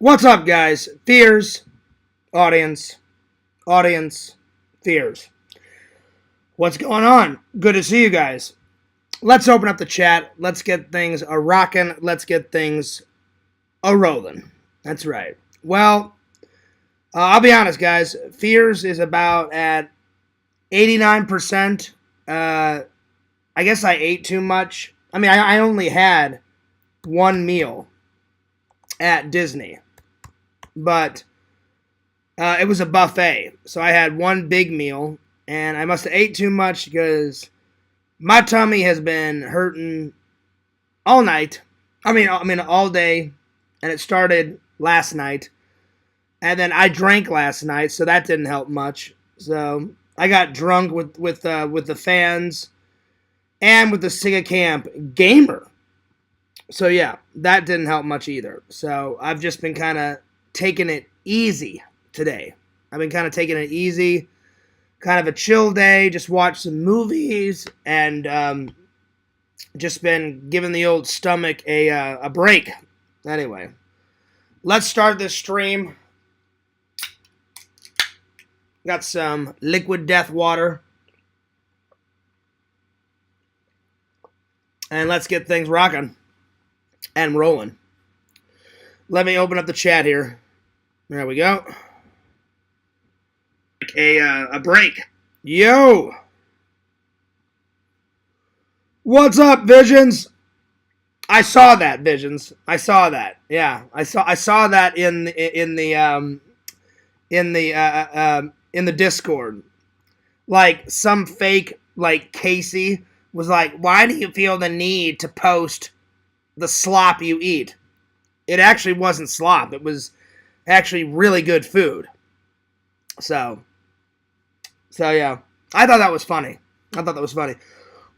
What's up, guys? Fears, audience, fears. What's going on? Good to see you guys. Let's open up the chat. Let's get things a rockin'. Let's get things a rollin'. That's right. Well, I'll be honest, guys. Fears is about at 89%. I guess I ate too much. I mean, I only had one meal at Disney, but it was a buffet, so I had one big meal, and I must have ate too much because my tummy has been hurting all night. I mean, all day, and it started last night, and then I drank last night, so that didn't help much. So I got drunk with the fans and with the Sega Camp gamer. So yeah, that didn't help much either. So I've just been kind of taking it easy today. I've been kind of taking it easy, kind of a chill day, just watch some movies, and just been giving the old stomach a break. Anyway, let's start this stream. Got some liquid death water. And let's get things rocking and rolling. Let me open up the chat here. There we go. A break. Yo! What's up, Visions? I saw that, Visions. I saw that. Yeah, I saw that in the Discord. Like some fake Casey was like, "Why do you feel the need to post the slop you eat?" It actually wasn't slop. It was actually really good food. So yeah, I thought that was funny.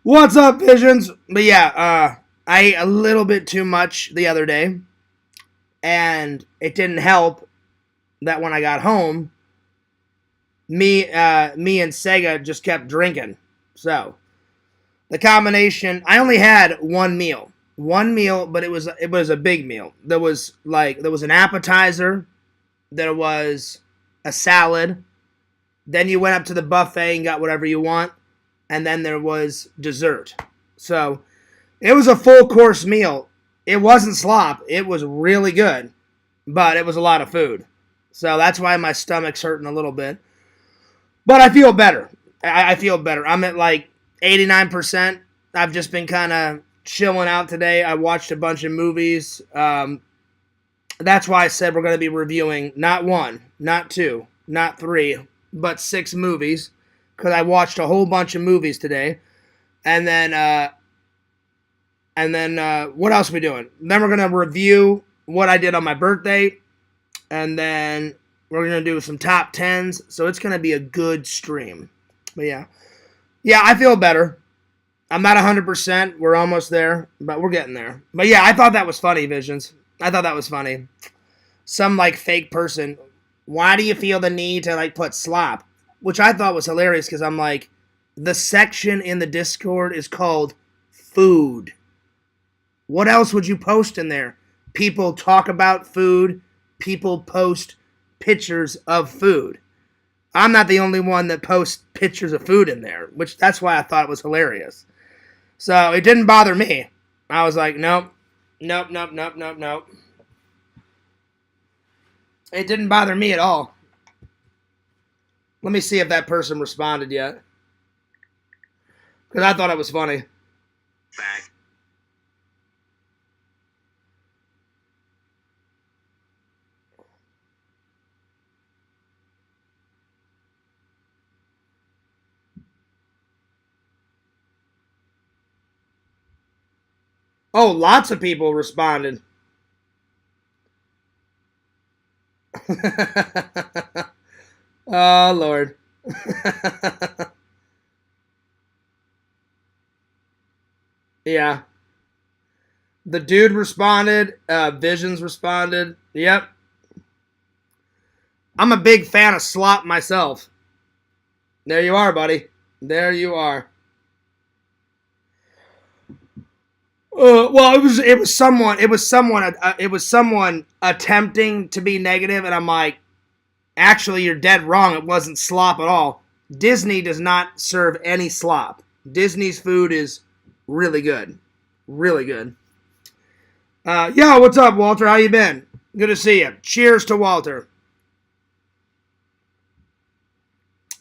What's up, Visions? But yeah, I ate a little bit too much the other day, and it didn't help that when I got home, me and Sega just kept drinking. So the combination, I only had one meal, but it was a big meal. There was an appetizer, there was a salad, then you went up to the buffet and got whatever you want, and then there was dessert. So it was a full course meal. It wasn't slop. It was really good, but it was a lot of food. So that's why my stomach's hurting a little bit. But I feel better. I feel better. I'm at 89%. I've just been kind of chilling out today. I watched a bunch of movies. That's why I said we're going to be reviewing not one, not two, not three, but 6 movies, because I watched a whole bunch of movies today. And then what else are we doing? Then we're going to review what I did on my birthday, and then we're going to do some top 10s, so it's going to be a good stream. But yeah, I feel better. I'm not 100%. We're almost there, but we're getting there. But yeah, I thought that was funny, Visions. I thought that was funny. Some fake person, why do you feel the need to put slop? Which I thought was hilarious because I'm like, the section in the Discord is called food. What else would you post in there? People talk about food. People post pictures of food. I'm not the only one that posts pictures of food in there, which that's why I thought it was hilarious. So it didn't bother me. I was like, nope. It didn't bother me at all. Let me see if that person responded yet, because I thought it was funny. Back. Oh, lots of people responded. Oh, Lord. Yeah. The dude responded. Visions responded. Yep. I'm a big fan of slop myself. There you are, buddy. There you are. Well, it was someone attempting to be negative, and I'm like, actually, you're dead wrong. It wasn't slop at all. Disney does not serve any slop. Disney's food is really good, really good. Yo, what's up, Walter? How you been? Good to see you. Cheers to Walter.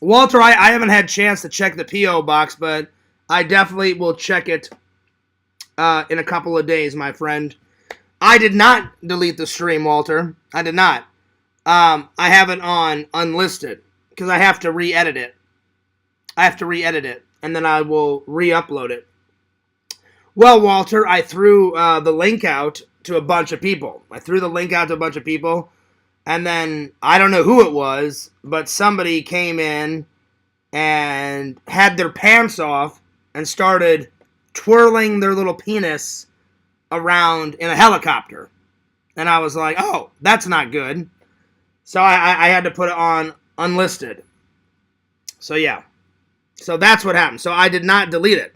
Walter, I haven't had a chance to check the P.O. box, but I definitely will check it in a couple of days, my friend. I did not delete the stream, Walter. I did not. I have it on unlisted because I have to re-edit it. And then I will re-upload it. Well, Walter, I threw the link out to a bunch of people. And then, I don't know who it was, but somebody came in and had their pants off and started twirling their little penis around in a helicopter. And I was like, oh, that's not good. So I had to put it on unlisted. So yeah. So that's what happened. So I did not delete it.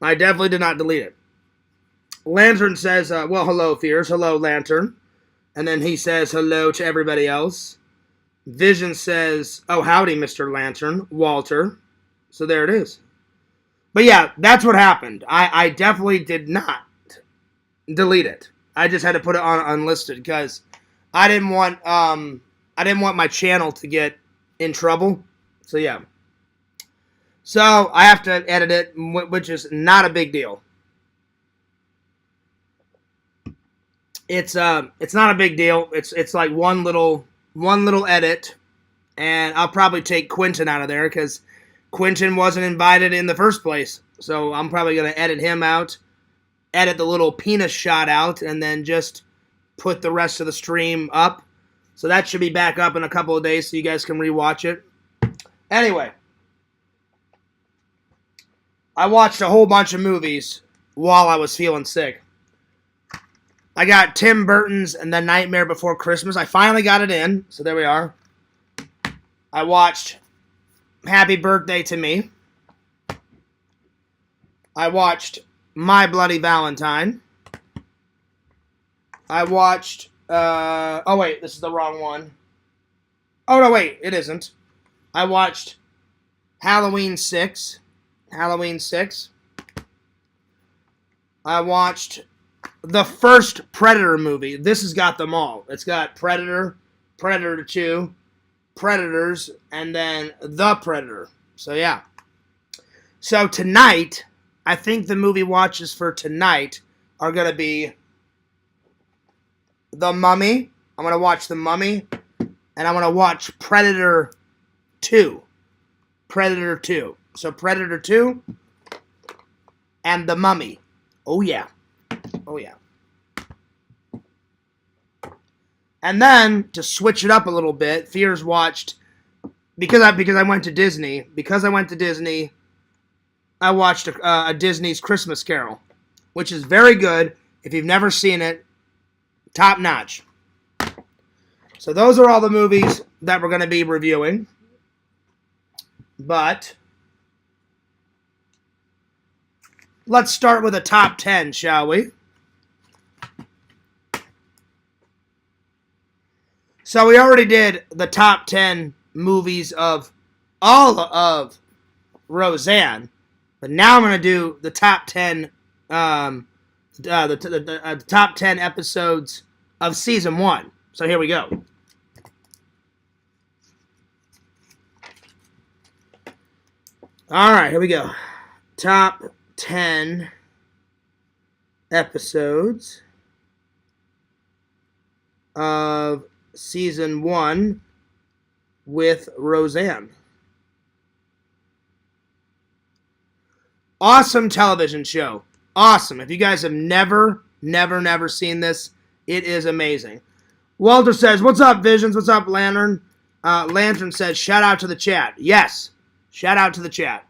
I definitely did not delete it. Lantern says, well, hello, Fears. Hello, Lantern. And then he says hello to everybody else. Vision says, oh, howdy, Mr. Lantern. Walter. So there it is. But yeah, that's what happened. I definitely did not delete it. I just had to put it on unlisted because I didn't want my channel to get in trouble. So yeah. So I have to edit it, which is not a big deal. It's not a big deal. It's like one little edit, and I'll probably take Quentin out of there because Quentin wasn't invited in the first place. So I'm probably gonna edit him out, edit the little penis shot out, and then just put the rest of the stream up. So that should be back up in a couple of days so you guys can rewatch it. Anyway, I watched a whole bunch of movies while I was feeling sick. I got Tim Burton's and The Nightmare Before Christmas. I finally got it in, so there we are. I watched Happy Birthday to Me. I watched My Bloody Valentine. I watched, oh wait, this is the wrong one. Oh no, wait, it isn't. I watched Halloween 6. I watched the first Predator movie. This has got them all. It's got Predator, Predator 2, Predators, and then The Predator. So yeah. So tonight, I think the movie watches for tonight are going to be The Mummy. I'm going to watch The Mummy. And I'm going to watch Predator 2. Predator 2. So Predator 2 and The Mummy. Oh yeah. Oh yeah. And then to switch it up a little bit, Fears watched because I went to Disney. Because I went to Disney, I watched a Disney's Christmas Carol, which is very good. If you've never seen it, top notch. So those are all the movies that we're going to be reviewing. But let's start with a top 10, shall we? So we already did the top 10 movies of all of Roseanne, but now I'm going to do the top 10 the top 10 episodes of season 1. So here we go. All right, here we go. Top 10 episodes of season 1 with Roseanne. Awesome television show. Awesome. If you guys have never seen this, it is amazing. Walter says, what's up, Visions? What's up, Lantern? Lantern says, shout out to the chat. Yes. Shout out to the chat.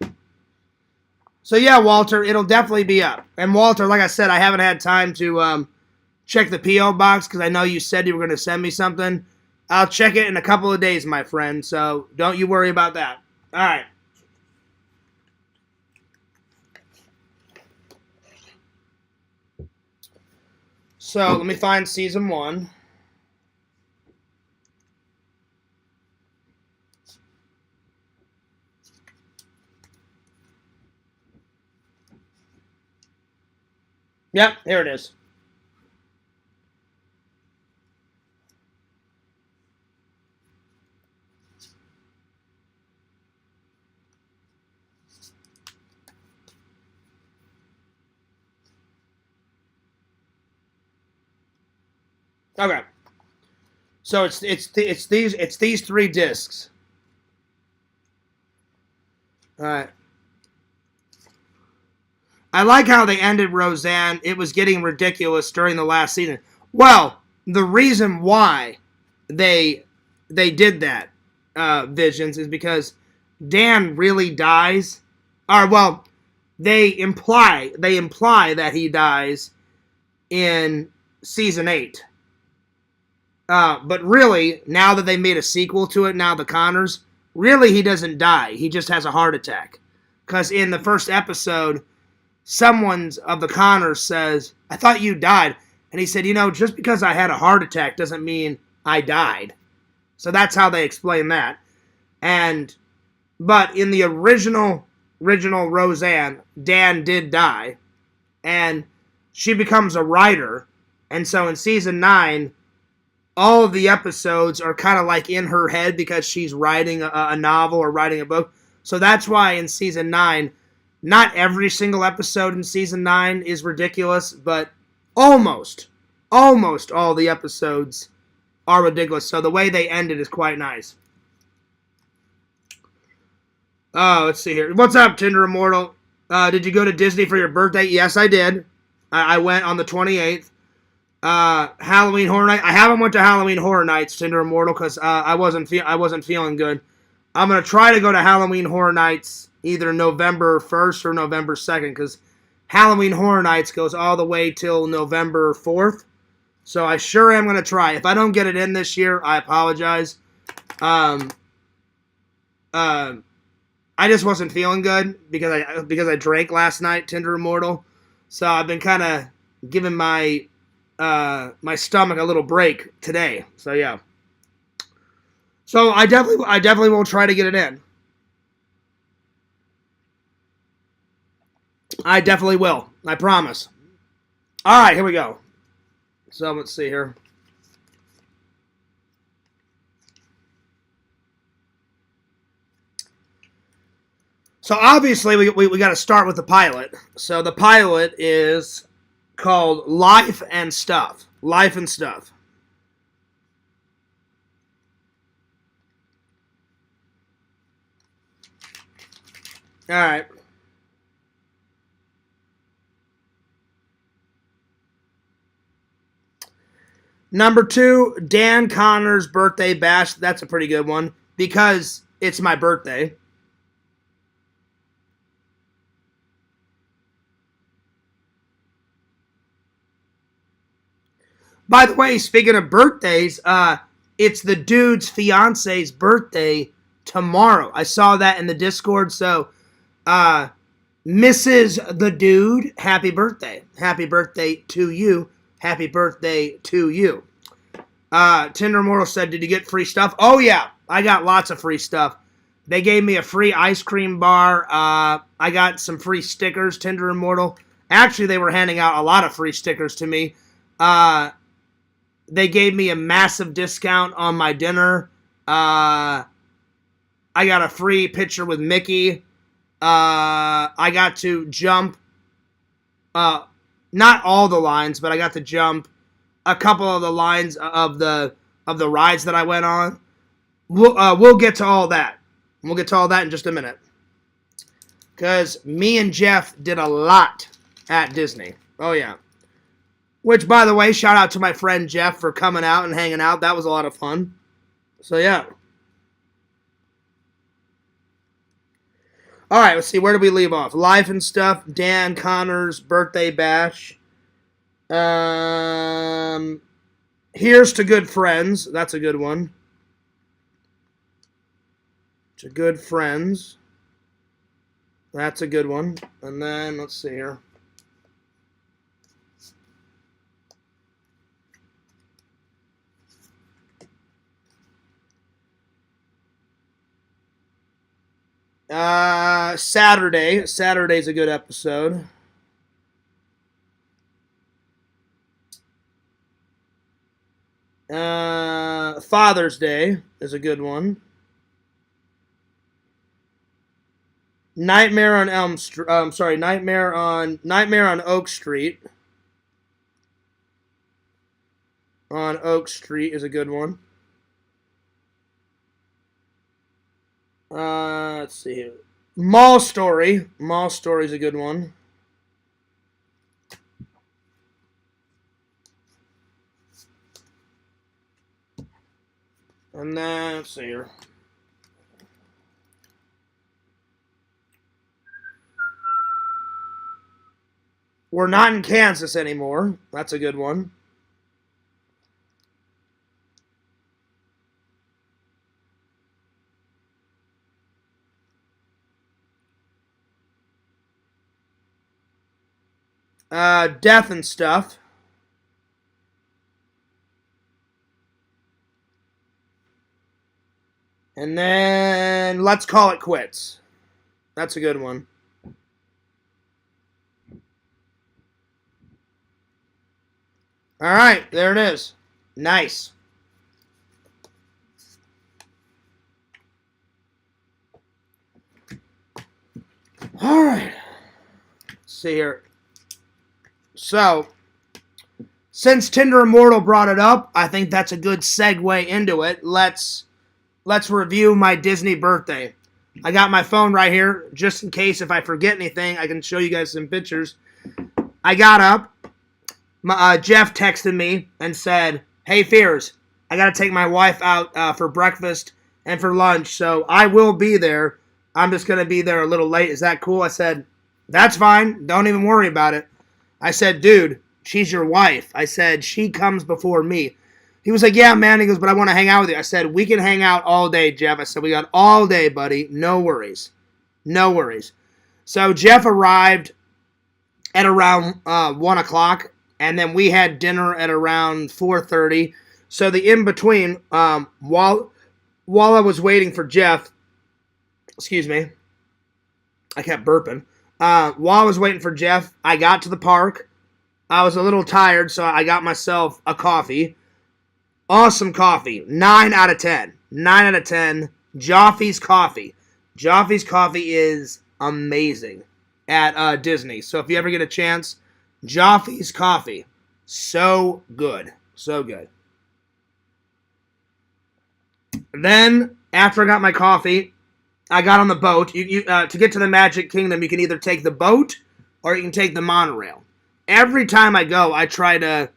So yeah, Walter, it'll definitely be up. And Walter, like I said, I haven't had time to check the P.O. box because I know you said you were going to send me something. I'll check it in a couple of days, my friend, so don't you worry about that. All right. So let me find season 1. Yep, here it is. Okay. So it's these 3 discs. All right. I like how they ended Roseanne. It was getting ridiculous during the last season. Well, the reason why they did that, Visions, is because Dan really dies. Or well, they imply that he dies in season 8. But really, now that they made a sequel to it, now the Connors, really he doesn't die. He just has a heart attack. Because in the first episode, someone of the Connors says, "I thought you died." And he said, just because I had a heart attack doesn't mean I died. So that's how they explain that. But in the original Roseanne, Dan did die. And she becomes a writer. And so in season 9, all of the episodes are kind of like in her head because she's writing a novel or writing a book. So that's why in season 9, not every single episode in season 9 is ridiculous, but almost all the episodes are ridiculous. So the way they end it is quite nice. Oh, let's see here. What's up, Tinder Immortal? Did you go to Disney for your birthday? Yes, I did. I went on the 28th. Halloween Horror Night. I haven't went to Halloween Horror Nights, Tinder Immortal, because I wasn't feeling good. I'm gonna try to go to Halloween Horror Nights either November 1st or November 2nd, because Halloween Horror Nights goes all the way till November 4th. So I sure am gonna try. If I don't get it in this year, I apologize. I just wasn't feeling good because I drank last night, Tinder Immortal. So I've been kind of giving my stomach a little break today. So yeah. So I definitely will try to get it in. I definitely will. I promise. All right, here we go. So let's see here. So obviously we got to start with the pilot. So the pilot is called Life and Stuff. Life and Stuff. All right. Number 2, Dan Connor's birthday bash. That's a pretty good one because it's my birthday. By the way, speaking of birthdays, it's the dude's fiance's birthday tomorrow. I saw that in the Discord. So, Mrs. the Dude, happy birthday. Happy birthday to you. Happy birthday to you. Tinder Immortal said, did you get free stuff? Oh, yeah. I got lots of free stuff. They gave me a free ice cream bar. I got some free stickers, Tinder Immortal. Actually, they were handing out a lot of free stickers to me. They gave me a massive discount on my dinner. I got a free picture with Mickey. I got to jump, not all the lines, but I got to jump a couple of the lines of the rides that I went on. We'll get to all that. We'll get to all that in just a minute. Because me and Jeff did a lot at Disney. Oh, yeah. Which, by the way, shout out to my friend Jeff for coming out and hanging out. That was a lot of fun. So, yeah. All right, let's see. Where did we leave off? Life and Stuff. Dan Connor's birthday bash. Here's to Good Friends. That's a good one. To Good Friends. That's a good one. And then, let's see here. Saturday. Saturday's a good episode. Father's Day is a good one. Nightmare on Elm Street. Nightmare on Oak Street. On Oak Street is a good one. Let's see here. Mall Story. Mall Story is a good one. And then, let's see here. We're not in Kansas anymore. That's a good one. Death and Stuff. And then Let's Call It Quits. That's a good one. All right, there it is. Nice. All right. Let's see here. So, since Tinder Immortal brought it up, I think that's a good segue into it. Let's review my Disney birthday. I got my phone right here, just in case if I forget anything, I can show you guys some pictures. I got up. Jeff texted me and said, "Hey, Fears, I got to take my wife out for breakfast and for lunch, so I will be there. I'm just going to be there a little late. Is that cool?" I said, "That's fine. Don't even worry about it." I said, "Dude, she's your wife." I said, "She comes before me." He was like, "Yeah, man." He goes, "But I want to hang out with you." I said, "We can hang out all day, Jeff." I said, "We got all day, buddy. No worries. No worries." So Jeff arrived at around 1 o'clock, and then we had dinner at around 4:30. So the in-between, while I was waiting for Jeff, excuse me, I kept burping. While I was waiting for Jeff, I got to the park. I was a little tired, so I got myself a coffee. Awesome coffee. 9 out of 10. 9 out of 10. Joffy's Coffee. Joffy's Coffee is amazing at Disney. So if you ever get a chance, Joffy's Coffee. So good. So good. Then, after I got my coffee, I got on the boat. To get to the Magic Kingdom, you can either take the boat or you can take the monorail. Every time I go, I try to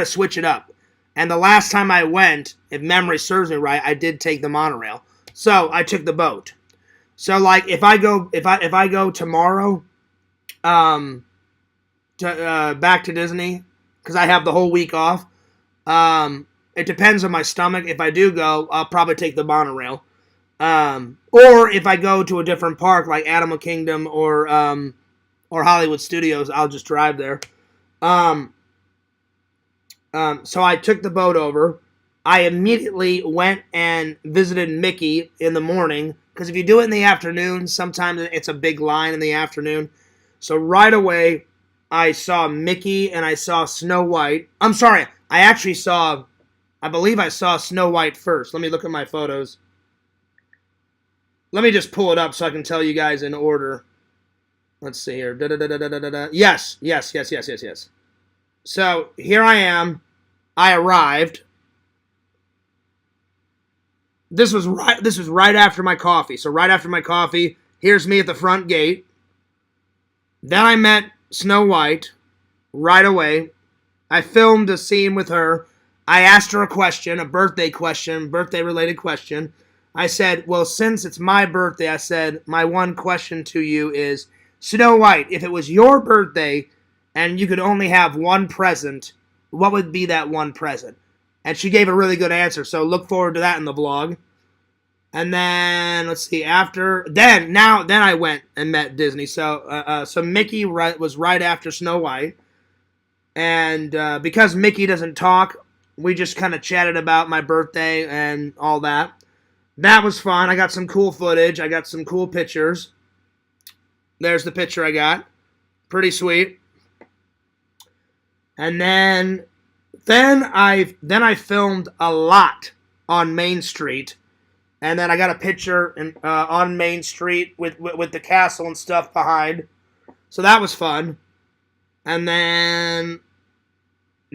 switch it up. And the last time I went, if memory serves me right, I did take the monorail. So I took the boat. So like if I go tomorrow, back to Disney because I have the whole week off. It depends on my stomach. If I do go, I'll probably take the monorail. Or if I go to a different park like Animal Kingdom or Hollywood Studios, I'll just drive there. So I took the boat over. I immediately went and visited Mickey in the morning because if you do it in the afternoon, sometimes it's a big line in the afternoon. So right away, I saw Mickey and I saw Snow White. I'm sorry, I believe I saw Snow White first. Let me look at my photos. Let me just pull it up so I can tell you guys in order. Let's see here. Yes. So here I am. I arrived. This was right after my coffee. So right after my coffee, here's me at the front gate. Then I met Snow White right away. I filmed a scene with her. I asked her a question, a birthday-related question. I said, well, since it's my birthday, I said, my one question to you is, Snow White, if it was your birthday and you could only have one present, what would be that one present? And she gave a really good answer, so look forward to that in the vlog. And then, let's see, then I went and met Disney. So Mickey was right after Snow White. And because Mickey doesn't talk, we just kind of chatted about my birthday and all that. That was fun. I got some cool footage. I got some cool pictures. There's the picture I got. Pretty sweet. And then I filmed a lot on Main Street. And then I got a picture on Main Street with the castle and stuff behind. So that was fun. And then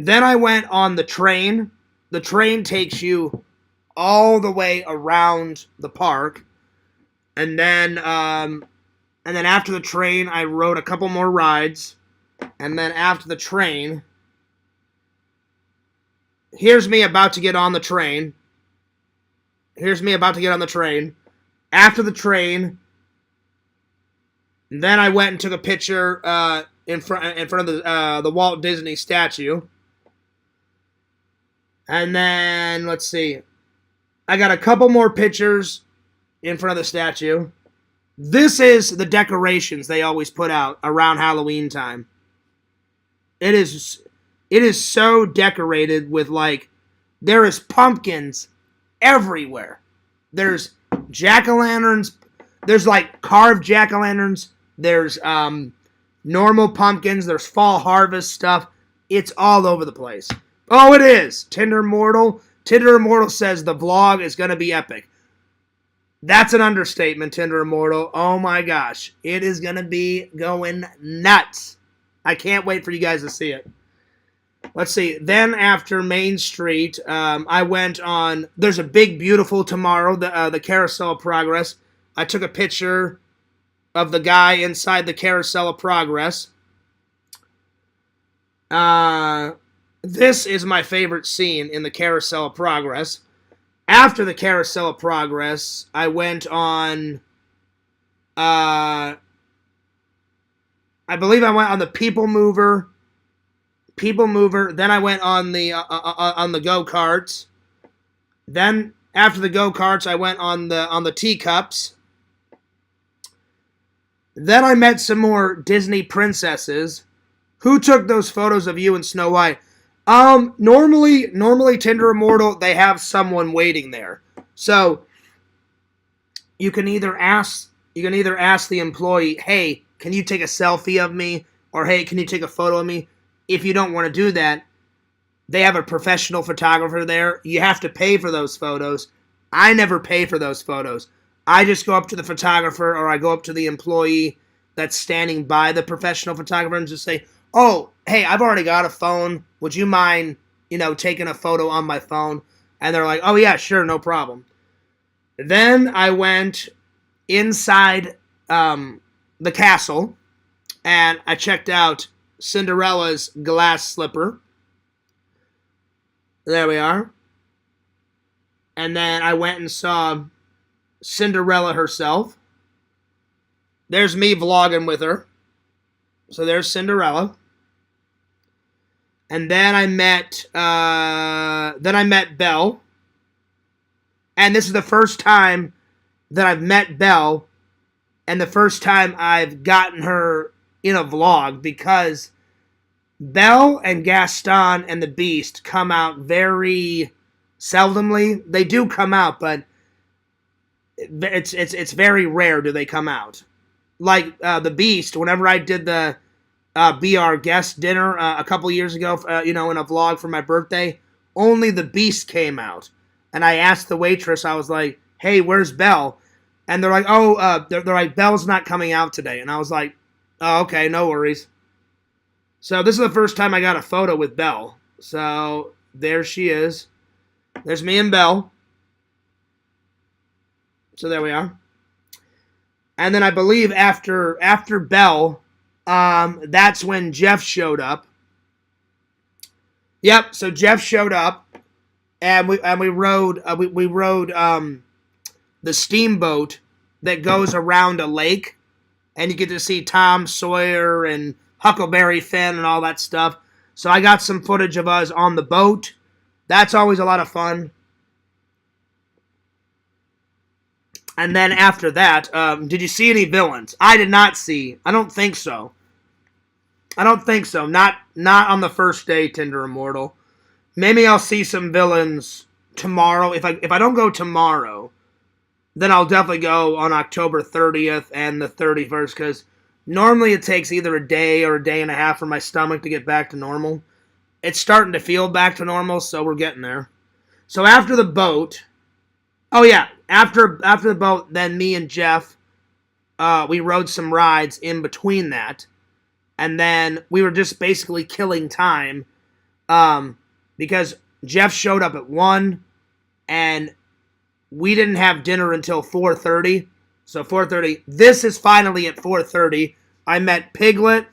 I went on the train. The train takes you all the way around the park. And then after the train, I rode a couple more rides. And then after the train, here's me about to get on the train. After the train, then I went and took a picture in front of the Walt Disney statue. And then, let's see. I got a couple more pictures in front of the statue. This is the decorations they always put out around Halloween time. It is so decorated with, like, there is pumpkins everywhere. There's jack-o'-lanterns. There's, like, carved jack-o'-lanterns. There's normal pumpkins. There's fall harvest stuff. It's all over the place. Oh, it is. Tinder Immortal says the vlog is going to be epic. That's an understatement, Tinder Immortal. Oh my gosh. It is going to be going nuts. I can't wait for you guys to see it. Let's see. Then after Main Street, I went on... There's a big, beautiful tomorrow, the Carousel of Progress. I took a picture of the guy inside the Carousel of Progress. This is my favorite scene in the Carousel of Progress. After the Carousel of Progress, I went on... I believe I went on the People Mover. Then I went on the go-karts. Then after the go-karts, I went on the teacups. Then I met some more Disney princesses. Who took those photos of you and Snow White? Normally Tinder Immortal, they have someone waiting there. So you can either ask the employee, "Hey, can you take a selfie of me?" Or, "Hey, can you take a photo of me?" If you don't want to do that, they have a professional photographer there. You have to pay for those photos. I never pay for those photos. I just go up to the photographer, or I go up to the employee that's standing by the professional photographer and just say, "Oh, hey, I've already got a phone. Would you mind, taking a photo on my phone?" And they're like, "Oh, yeah, sure, no problem." Then I went inside the castle, and I checked out Cinderella's glass slipper. There we are. And then I went and saw Cinderella herself. There's me vlogging with her. So there's Cinderella. And then I met Belle. And this is the first time that I've met Belle, and the first time I've gotten her in a vlog, because Belle and Gaston and the Beast come out very seldomly. They do come out, but it's very rare do they come out. Like the Beast, whenever I did the Be Our Guest dinner a couple years ago, in a vlog for my birthday, only the Beast came out. And I asked the waitress, I was like, "Hey, where's Belle?" And they're like, they're like, "Belle's not coming out today." And I was like, "Oh, okay, no worries." So this is the first time I got a photo with Belle. So there she is. There's me and Belle. So there we are. And then I believe after Belle, that's when Jeff showed up. Yep. So Jeff showed up, and we rode the steamboat that goes around a lake, and you get to see Tom Sawyer and Huckleberry Finn and all that stuff. So I got some footage of us on the boat. That's always a lot of fun. And then after that, did you see any villains? I did not see. I don't think so. Not on the first day, Tinder Immortal. Maybe I'll see some villains tomorrow. If I don't go tomorrow, then I'll definitely go on October 30th and the 31st, because normally it takes either a day or a day and a half for my stomach to get back to normal. It's starting to feel back to normal, so we're getting there. So after the boat, oh yeah, after the boat, then me and Jeff, we rode some rides in between that, and then we were just basically killing time, because Jeff showed up at 1, and we didn't have dinner until 4:30. So 4:30. This is finally at 4:30. I met Piglet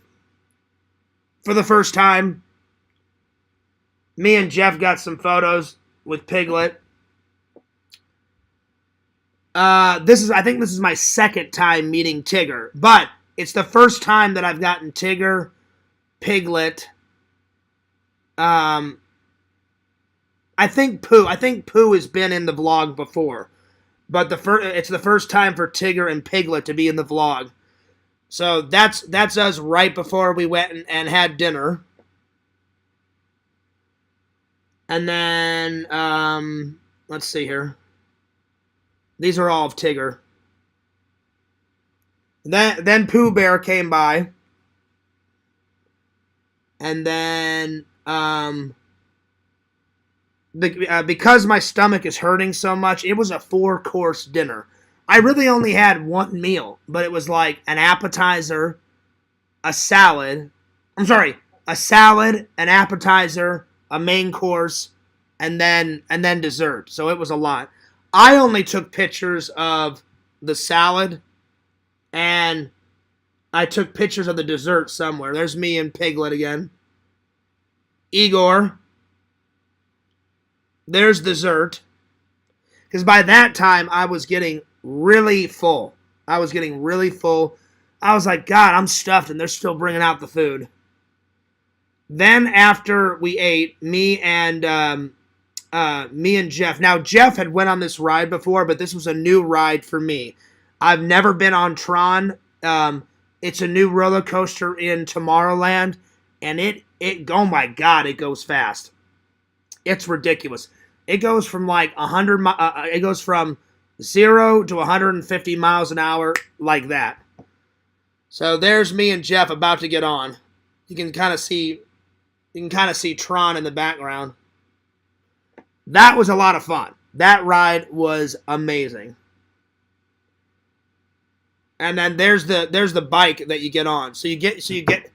for the first time. Me and Jeff got some photos with Piglet. I think this is my second time meeting Tigger, but it's the first time that I've gotten Tigger, Piglet. I think Pooh has been in the vlog before, but it's the first time for Tigger and Piglet to be in the vlog. So that's us right before we went and had dinner. And then, let's see here. These are all of Tigger. Then Pooh Bear came by. And then, because my stomach is hurting so much, it was a 4-course dinner. I really only had one meal, but it was like an appetizer, a salad, an appetizer, a main course, and then dessert. So it was a lot. I only took pictures of the salad, and I took pictures of the dessert somewhere. There's me and Piglet again. Igor. There's dessert. Because by that time, I was getting really full. I was like, God, I'm stuffed, and they're still bringing out the food. Then after we ate, me and Jeff. Now, Jeff had went on this ride before, but this was a new ride for me. I've never been on Tron. It's a new roller coaster in Tomorrowland, and it oh my God, it goes fast. It's ridiculous. It goes from like 100. It goes from 0 to 150 miles an hour like that. So there's me and Jeff about to get on. You can kind of see Tron in the background. That was a lot of fun. That ride was amazing. And then there's the bike that you get on. So you get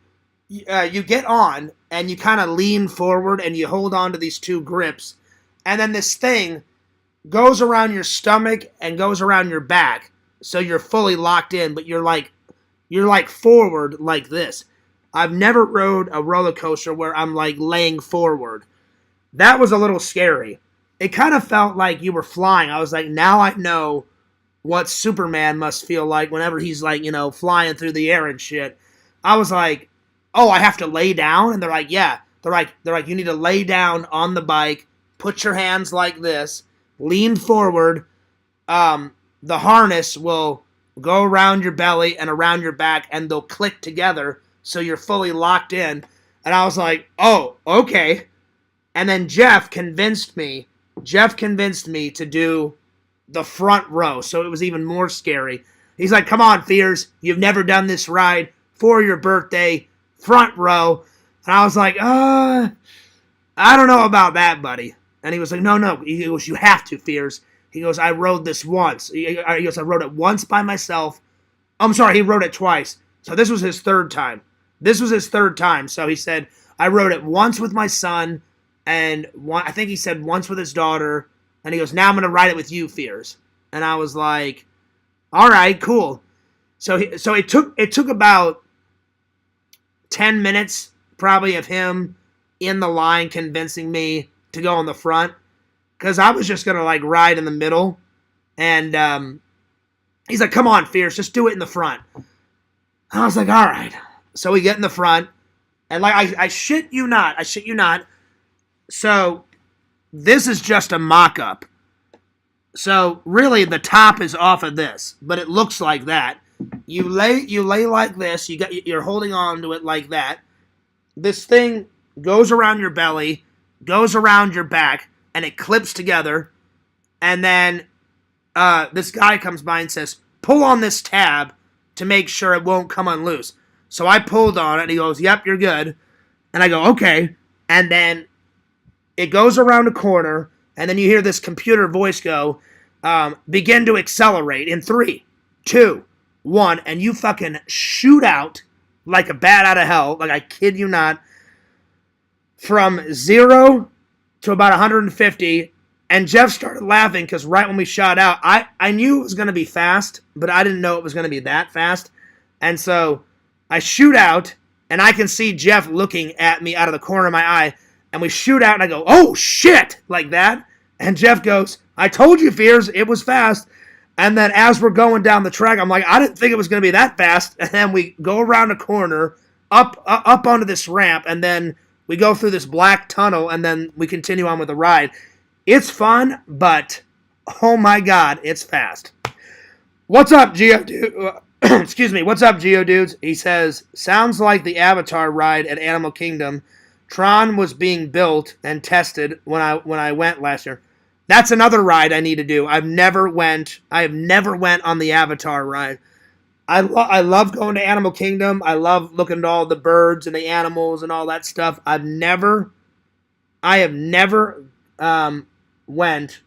on and you kind of lean forward and you hold on to these two grips, and then this thing goes around your stomach and goes around your back, so you're fully locked in, but you're like forward like this. I've never rode a roller coaster where I'm like laying forward. That was a little scary. It kind of felt like you were flying. I was like, now I know what Superman must feel like whenever he's like, flying through the air and shit. I was like, oh, I have to lay down? And they're like, yeah. They're like, you need to lay down on the bike, put your hands like this, lean forward. The harness will go around your belly and around your back, and they'll click together so you're fully locked in. And I was like, oh, okay. And then Jeff convinced me to do the front row, so it was even more scary. He's like, come on, Fears, you've never done this ride for your birthday, front row. And I was like, I don't know about that, buddy. And he was like, no. He goes, you have to, Fears. He goes, I rode this once. He goes, I rode it once by myself. I'm sorry, he rode it twice. So this was his third time. So he said, I rode it once with my son, and I think he said once with his daughter. And he goes, now I'm going to ride it with you, Fears. And I was like, all right, cool. So it took about 10 minutes probably of him in the line convincing me to go in the front, because I was just going to like ride in the middle. And he's like, come on, Fierce, just do it in the front. And I was like, all right. So we get in the front, and like I shit you not. So this is just a mock-up. So really the top is off of this, but it looks like that. You lay like this, you're holding on to it like that. This thing goes around your belly, goes around your back, and it clips together. And then this guy comes by and says, pull on this tab to make sure it won't come unloose. So I pulled on it, and he goes, yep, you're good. And I go, okay. And then it goes around a corner, and then you hear this computer voice go, begin to accelerate in 3, 2, 1, and you fucking shoot out like a bat out of hell, like I kid you not, from 0 to about 150, and Jeff started laughing because right when we shot out, I knew it was going to be fast, but I didn't know it was going to be that fast. And so I shoot out, and I can see Jeff looking at me out of the corner of my eye, and we shoot out, and I go, oh, shit, like that. And Jeff goes, I told you, Fears, it was fast. And then as we're going down the track, I'm like, I didn't think it was going to be that fast. And then we go around a corner, up onto this ramp, and then we go through this black tunnel, and then we continue on with the ride. It's fun, but oh my God, it's fast. What's up, Geodude? Excuse me. What's up, Geodudes? He says, sounds like the Avatar ride at Animal Kingdom. Tron was being built and tested when I went last year. That's another ride I need to do. I have never went on the Avatar ride. I love going to Animal Kingdom. I love looking at all the birds and the animals and all that stuff. I have never went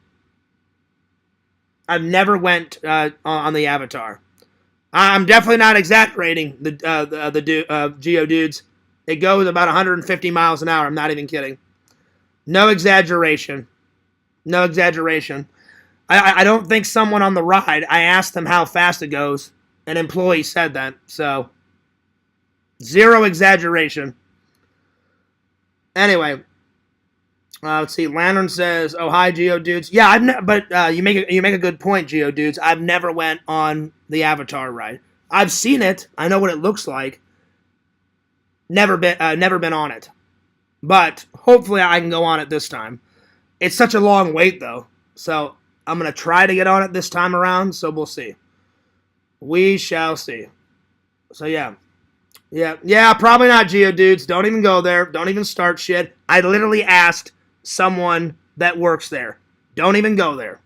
on the Avatar. I'm definitely not exaggerating the Geodudes. It goes about 150 miles an hour. I'm not even kidding. No exaggeration. No exaggeration. I don't think someone on the ride, I asked them how fast it goes. An employee said that. So, zero exaggeration. Anyway. Let's see. Lantern says, "Oh hi, Geodudes." Yeah, you make a good point, Geodudes. I've never went on the Avatar ride. I've seen it. I know what it looks like. Never been on it. But hopefully I can go on it this time. It's such a long wait though, so I'm gonna try to get on it this time around. So we'll see. We shall see. So yeah. Probably not, Geodudes. Don't even go there. Don't even start shit. I literally asked someone that works there. Don't even go there.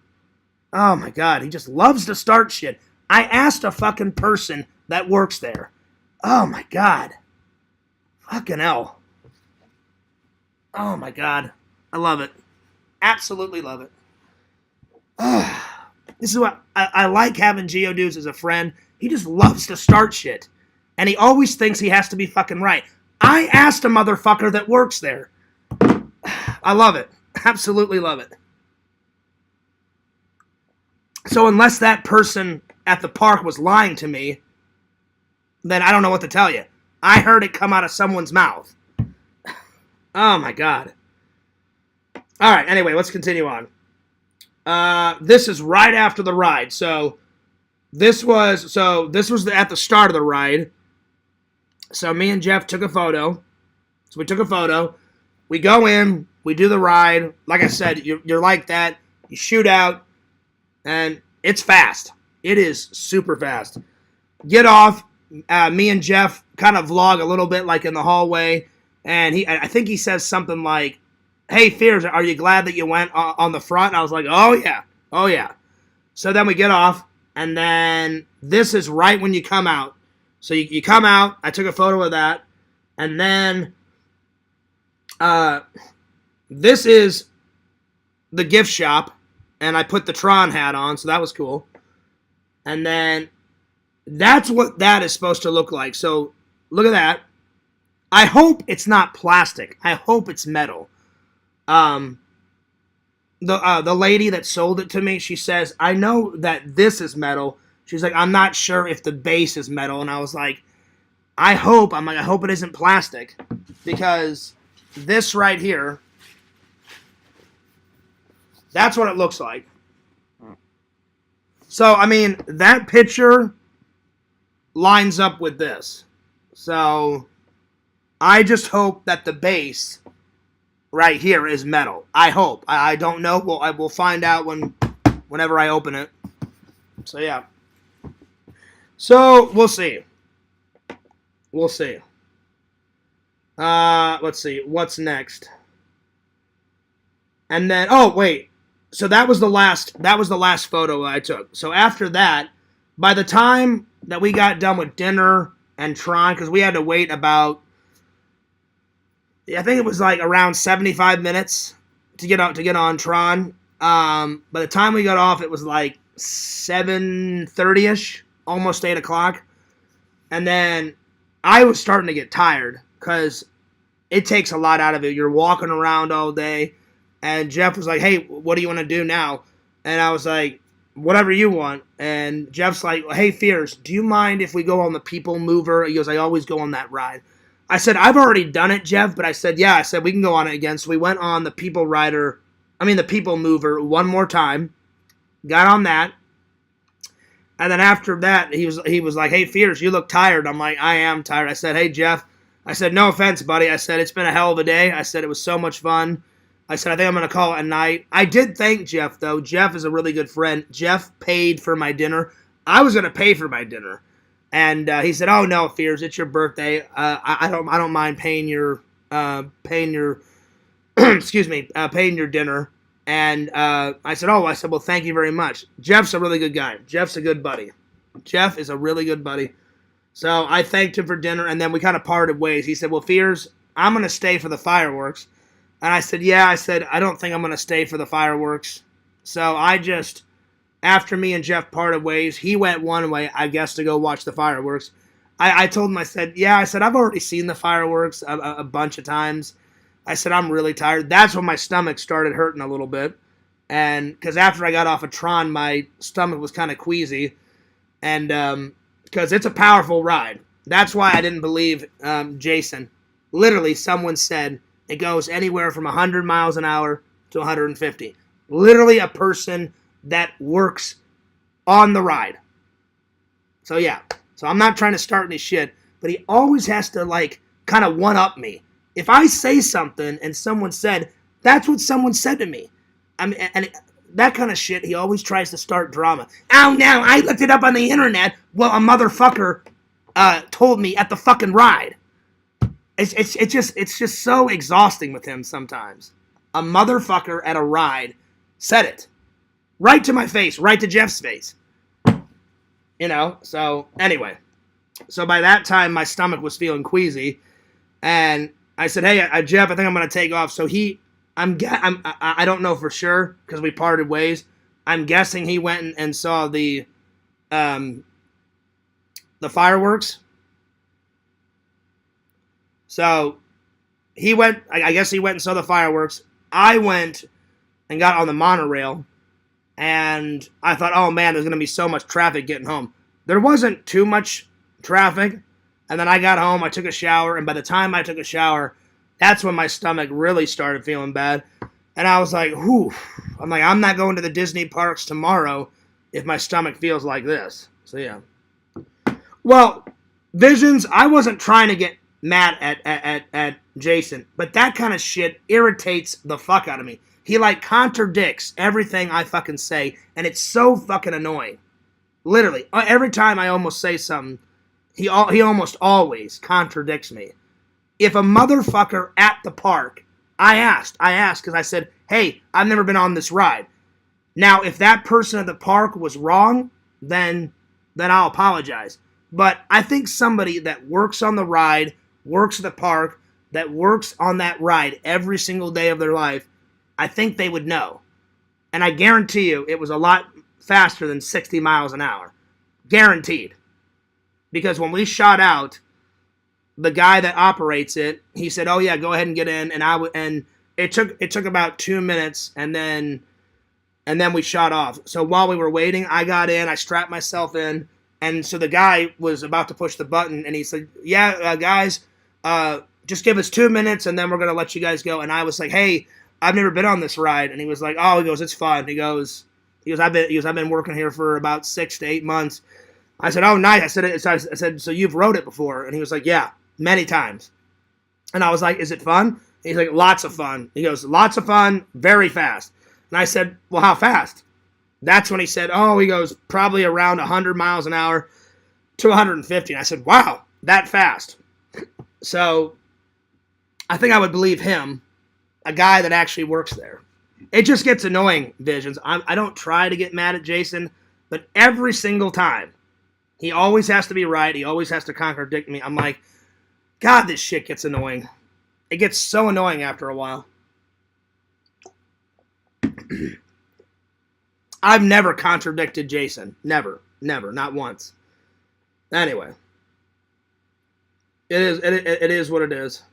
Oh my God, he just loves to start shit. I asked a fucking person that works there. Oh my God. Fucking hell. Oh my God. I love it. Absolutely love it. This is what I like having Geodudes as a friend. He just loves to start shit. And he always thinks he has to be fucking right. I asked a motherfucker that works there. I love it. Absolutely love it. So unless that person at the park was lying to me, then I don't know what to tell you. I heard it come out of someone's mouth. Oh my God. Alright, anyway, let's continue on. This is right after the ride. So this was at the start of the ride. So me and Jeff took a photo. So we took a photo. We go in. We do the ride. Like I said, you're like that. You shoot out. And it's fast. It is super fast. Get off. Me and Jeff kind of vlog a little bit like in the hallway. And I think he says something like, "Hey, Fears, are you glad that you went on the front?" And I was like, oh yeah. So then we get off. And then this is right when you come out. So you come out. I took a photo of that. And then this is the gift shop. And I put the Tron hat on, so that was cool. And then that's what that is supposed to look like. So look at that. I hope it's not plastic. I hope it's metal. The lady that sold it to me, she says, "I know that this is metal." She's like, "I'm not sure if the base is metal." And I was like, I hope it isn't plastic. Because this right here, that's what it looks like. So, I mean, that picture lines up with this. So, I just hope that the base right here is metal. I hope. I don't know. We'll find out whenever I open it. So, yeah. So, we'll see. We'll see. Let's see. What's next? And then, oh, wait. so that was the last photo I took. So after that, by the time that we got done with dinner and Tron, because we had to wait about, I think it was like around 75 minutes to get on Tron. By the time we got off, it was like 7:30ish, almost 8 o'clock. And then I was starting to get tired because it takes a lot out of it. You're walking around all day. And Jeff was like, hey, what do you want to do now? And I was like, whatever you want. And Jeff's like, hey, Fierce, do you mind if we go on the People Mover? He goes, I always go on that ride. I said, I've already done it, Jeff. But I said, yeah. I said, we can go on it again. So we went on the People Mover one more time. Got on that. And then after that, he was like, hey, Fierce, you look tired. I'm like, I am tired. I said, hey, Jeff. I said, no offense, buddy. I said, it's been a hell of a day. I said, it was so much fun. I said, I think I'm going to call it a night. I did thank Jeff, though. Jeff is a really good friend. Jeff paid for my dinner. I was going to pay for my dinner. And he said, oh, no, Fears, it's your birthday. I don't mind paying your excuse me, paying your dinner. And I said, well, thank you very much. Jeff's a really good guy. Jeff's a good buddy. Jeff is a really good buddy. So I thanked him for dinner, and then we kind of parted ways. He said, well, Fears, I'm going to stay for the fireworks. And I said, yeah. I said, I don't think I'm going to stay for the fireworks. So after me and Jeff parted ways, he went one way, I guess, to go watch the fireworks. I told him, I said, I've already seen the fireworks a bunch of times. I said, I'm really tired. That's when my stomach started hurting a little bit. And because after I got off of Tron, my stomach was kind of queasy. And because it's a powerful ride. That's why I didn't believe Jason. Literally, someone said it goes anywhere from 100 miles an hour to 150. Literally a person that works on the ride. So yeah. So I'm not trying to start any shit, but he always has to like kind of one-up me. If I say something and someone said, that's what someone said to me. I mean, and that kind of shit, he always tries to start drama. Oh, no, I looked it up on the internet. Well, a motherfucker told me at the fucking ride. It's just so exhausting with him sometimes. A motherfucker at a ride said it. Right to my face, right to Jeff's face. You know, so anyway. So by that time, my stomach was feeling queasy. And I said, hey, Jeff, I think I'm going to take off. So I don't know for sure because we parted ways. I'm guessing he went and saw the fireworks. So he went, I guess he went and saw the fireworks. I went and got on the monorail. And I thought, oh man, there's going to be so much traffic getting home. There wasn't too much traffic. And then I got home, I took a shower, and by the time I took a shower, that's when my stomach really started feeling bad. And I was like, whew. I'm like, I'm not going to the Disney parks tomorrow if my stomach feels like this. So yeah. Well, Visions, I wasn't trying to get mad at Jason, but that kind of shit irritates the fuck out of me. He like contradicts everything I fucking say, and it's so fucking annoying. Literally, every time I almost say something, he almost always contradicts me. If a motherfucker at the park, I asked because I said, hey, I've never been on this ride. Now, if that person at the park was wrong, then I'll apologize. But I think somebody that works on the ride, works at the park, that works on that ride every single day of their life, I think they would know. And I guarantee you it was a lot faster than 60 miles an hour. Guaranteed. Because when we shot out, the guy that operates it, he said, oh yeah, go ahead and get in. And it took about 2 minutes, and then we shot off. So while we were waiting, I got in, I strapped myself in, and so the guy was about to push the button, and he said, yeah, guys, just give us 2 minutes, and then we're going to let you guys go. And I was like, hey, I've never been on this ride. And he was like, oh, he goes, it's fun. He goes, I've been working here for about 6 to 8 months. I said, oh, nice. I said, so you've rode it before? And he was like, yeah, many times. And I was like, is it fun? And he's like, lots of fun. He goes, lots of fun, very fast. And I said, well, how fast? That's when he said, oh, he goes, probably around 100 miles an hour to 150. And I said, wow, that fast. So I think I would believe him, a guy that actually works there. It just gets annoying, Visions. I don't try to get mad at Jason, but every single time, he always has to be right. He always has to contradict me. I'm like, God, this shit gets annoying. It gets so annoying after a while. I've never contradicted Jason. Never. Not once. Anyway. It is what it is.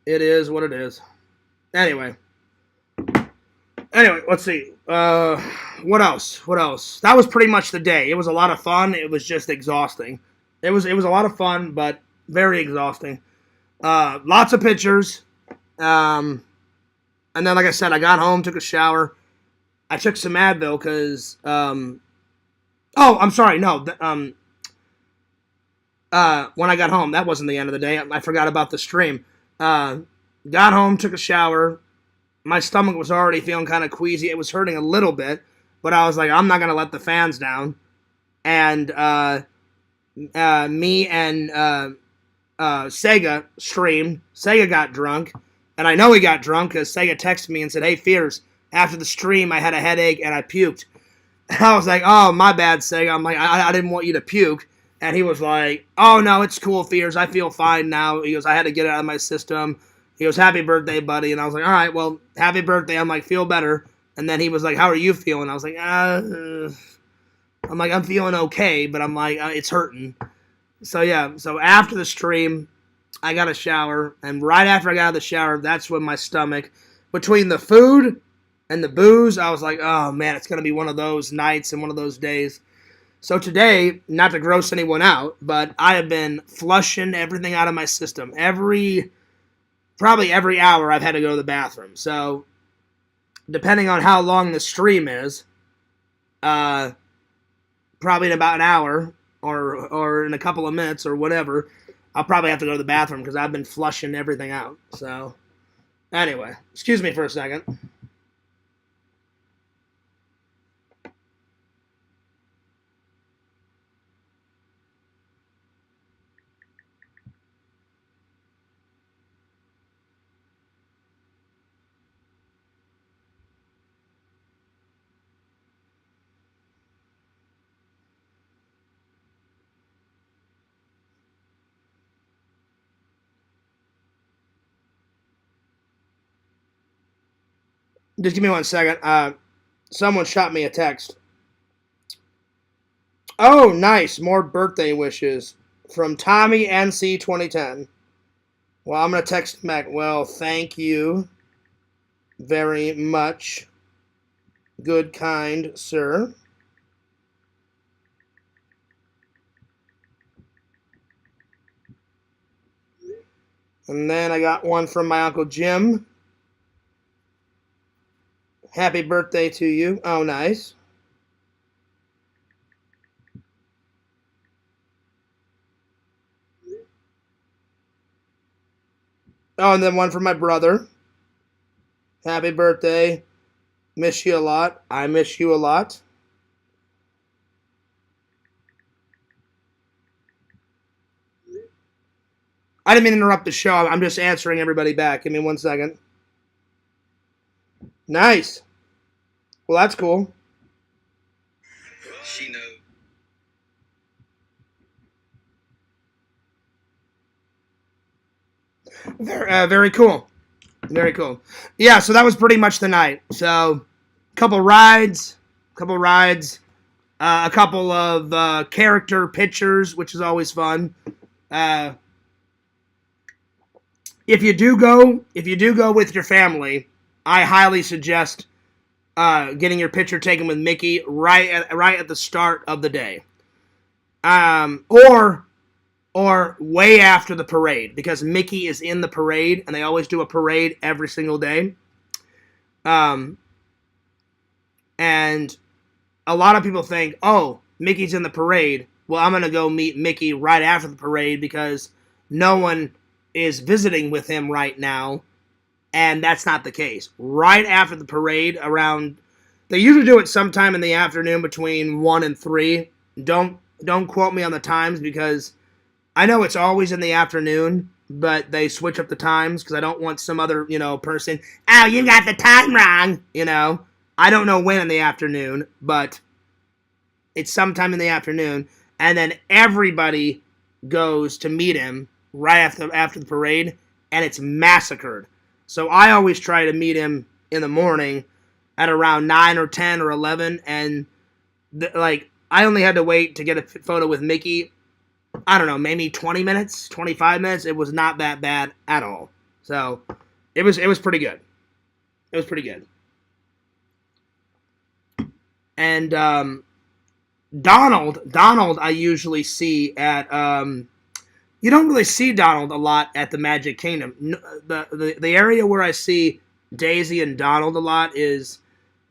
It is what it is. Anyway, let's see. What else? That was pretty much the day. It was a lot of fun. It was just exhausting. It was a lot of fun, but very exhausting. Lots of pictures. And then, like I said, I got home, took a shower. I took some Advil because, oh, I'm sorry, no. When I got home, that wasn't the end of the day. I forgot about the stream. Got home, took a shower. My stomach was already feeling kind of queasy. It was hurting a little bit, but I was like, I'm not going to let the fans down. And me and Sega streamed. Sega got drunk. And I know he got drunk because Sega texted me and said, hey, Fears, after the stream, I had a headache and I puked. And I was like, oh, my bad, Sega. I'm like, I didn't want you to puke. And he was like, oh, no, it's cool, Fears. I feel fine now. He goes, I had to get it out of my system. He goes, happy birthday, buddy. And I was like, all right, well, happy birthday. I'm like, feel better. And then he was like, how are you feeling? I was like, I'm feeling okay, but I'm like, it's hurting. So, yeah. So after the stream, I got a shower. And right after I got out of the shower, that's when my stomach, between the food and the booze, I was like, oh, man, it's going to be one of those nights and one of those days. So today, not to gross anyone out, but I have been flushing everything out of my system. Probably every hour I've had to go to the bathroom. So, depending on how long the stream is, probably in about an hour or in a couple of minutes or whatever, I'll probably have to go to the bathroom because I've been flushing everything out. So, anyway, excuse me for a second. Just give me 1 second. Someone shot me a text. Oh, nice. More birthday wishes from Tommy NC 2010. Well, I'm going to text him back. Well, thank you very much. Good, kind, sir. And then I got one from my Uncle Jim. Happy birthday to you. Oh, nice. Oh, and then one from my brother. Happy birthday. Miss you a lot. I miss you a lot. I didn't mean to interrupt the show. I'm just answering everybody back. Give me 1 second. Nice. Well, that's cool. She knows. Very cool. Very cool. Yeah, so that was pretty much the night. So, a couple rides, a couple of character pictures, which is always fun. If you do go with your family, I highly suggest getting your picture taken with Mickey right at the start of the day, or way after the parade, because Mickey is in the parade, and they always do a parade every single day. And a lot of people think, oh, Mickey's in the parade. Well, I'm going to go meet Mickey right after the parade because no one is visiting with him right now. And that's not the case. Right after the parade, they usually do it sometime in the afternoon between 1 and 3. Don't quote me on the times because I know it's always in the afternoon, but they switch up the times because I don't want some other, person, oh, you got the time wrong, I don't know when in the afternoon, but it's sometime in the afternoon, and then everybody goes to meet him right after the parade, and it's massacred. So I always try to meet him in the morning at around 9 or 10 or 11, and I only had to wait to get a photo with Mickey, I don't know, maybe 20 minutes, 25 minutes. It was not that bad at all. So it was pretty good. It was pretty good. And Donald I usually see at you don't really see Donald a lot at the Magic Kingdom. The area where I see Daisy and Donald a lot is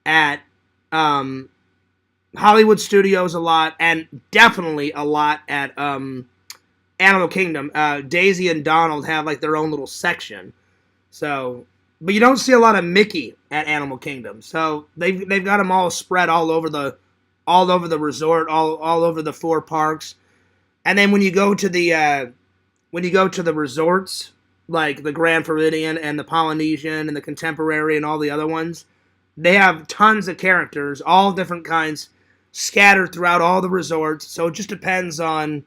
at Hollywood Studios a lot, and definitely a lot at Animal Kingdom. Daisy and Donald have like their own little section. So, but you don't see a lot of Mickey at Animal Kingdom. So they've got them all spread all over the resort, all over the 4 parks. And then when you go to the resorts, like the Grand Floridian and the Polynesian and the Contemporary and all the other ones, they have tons of characters, all different kinds, scattered throughout all the resorts. So it just depends on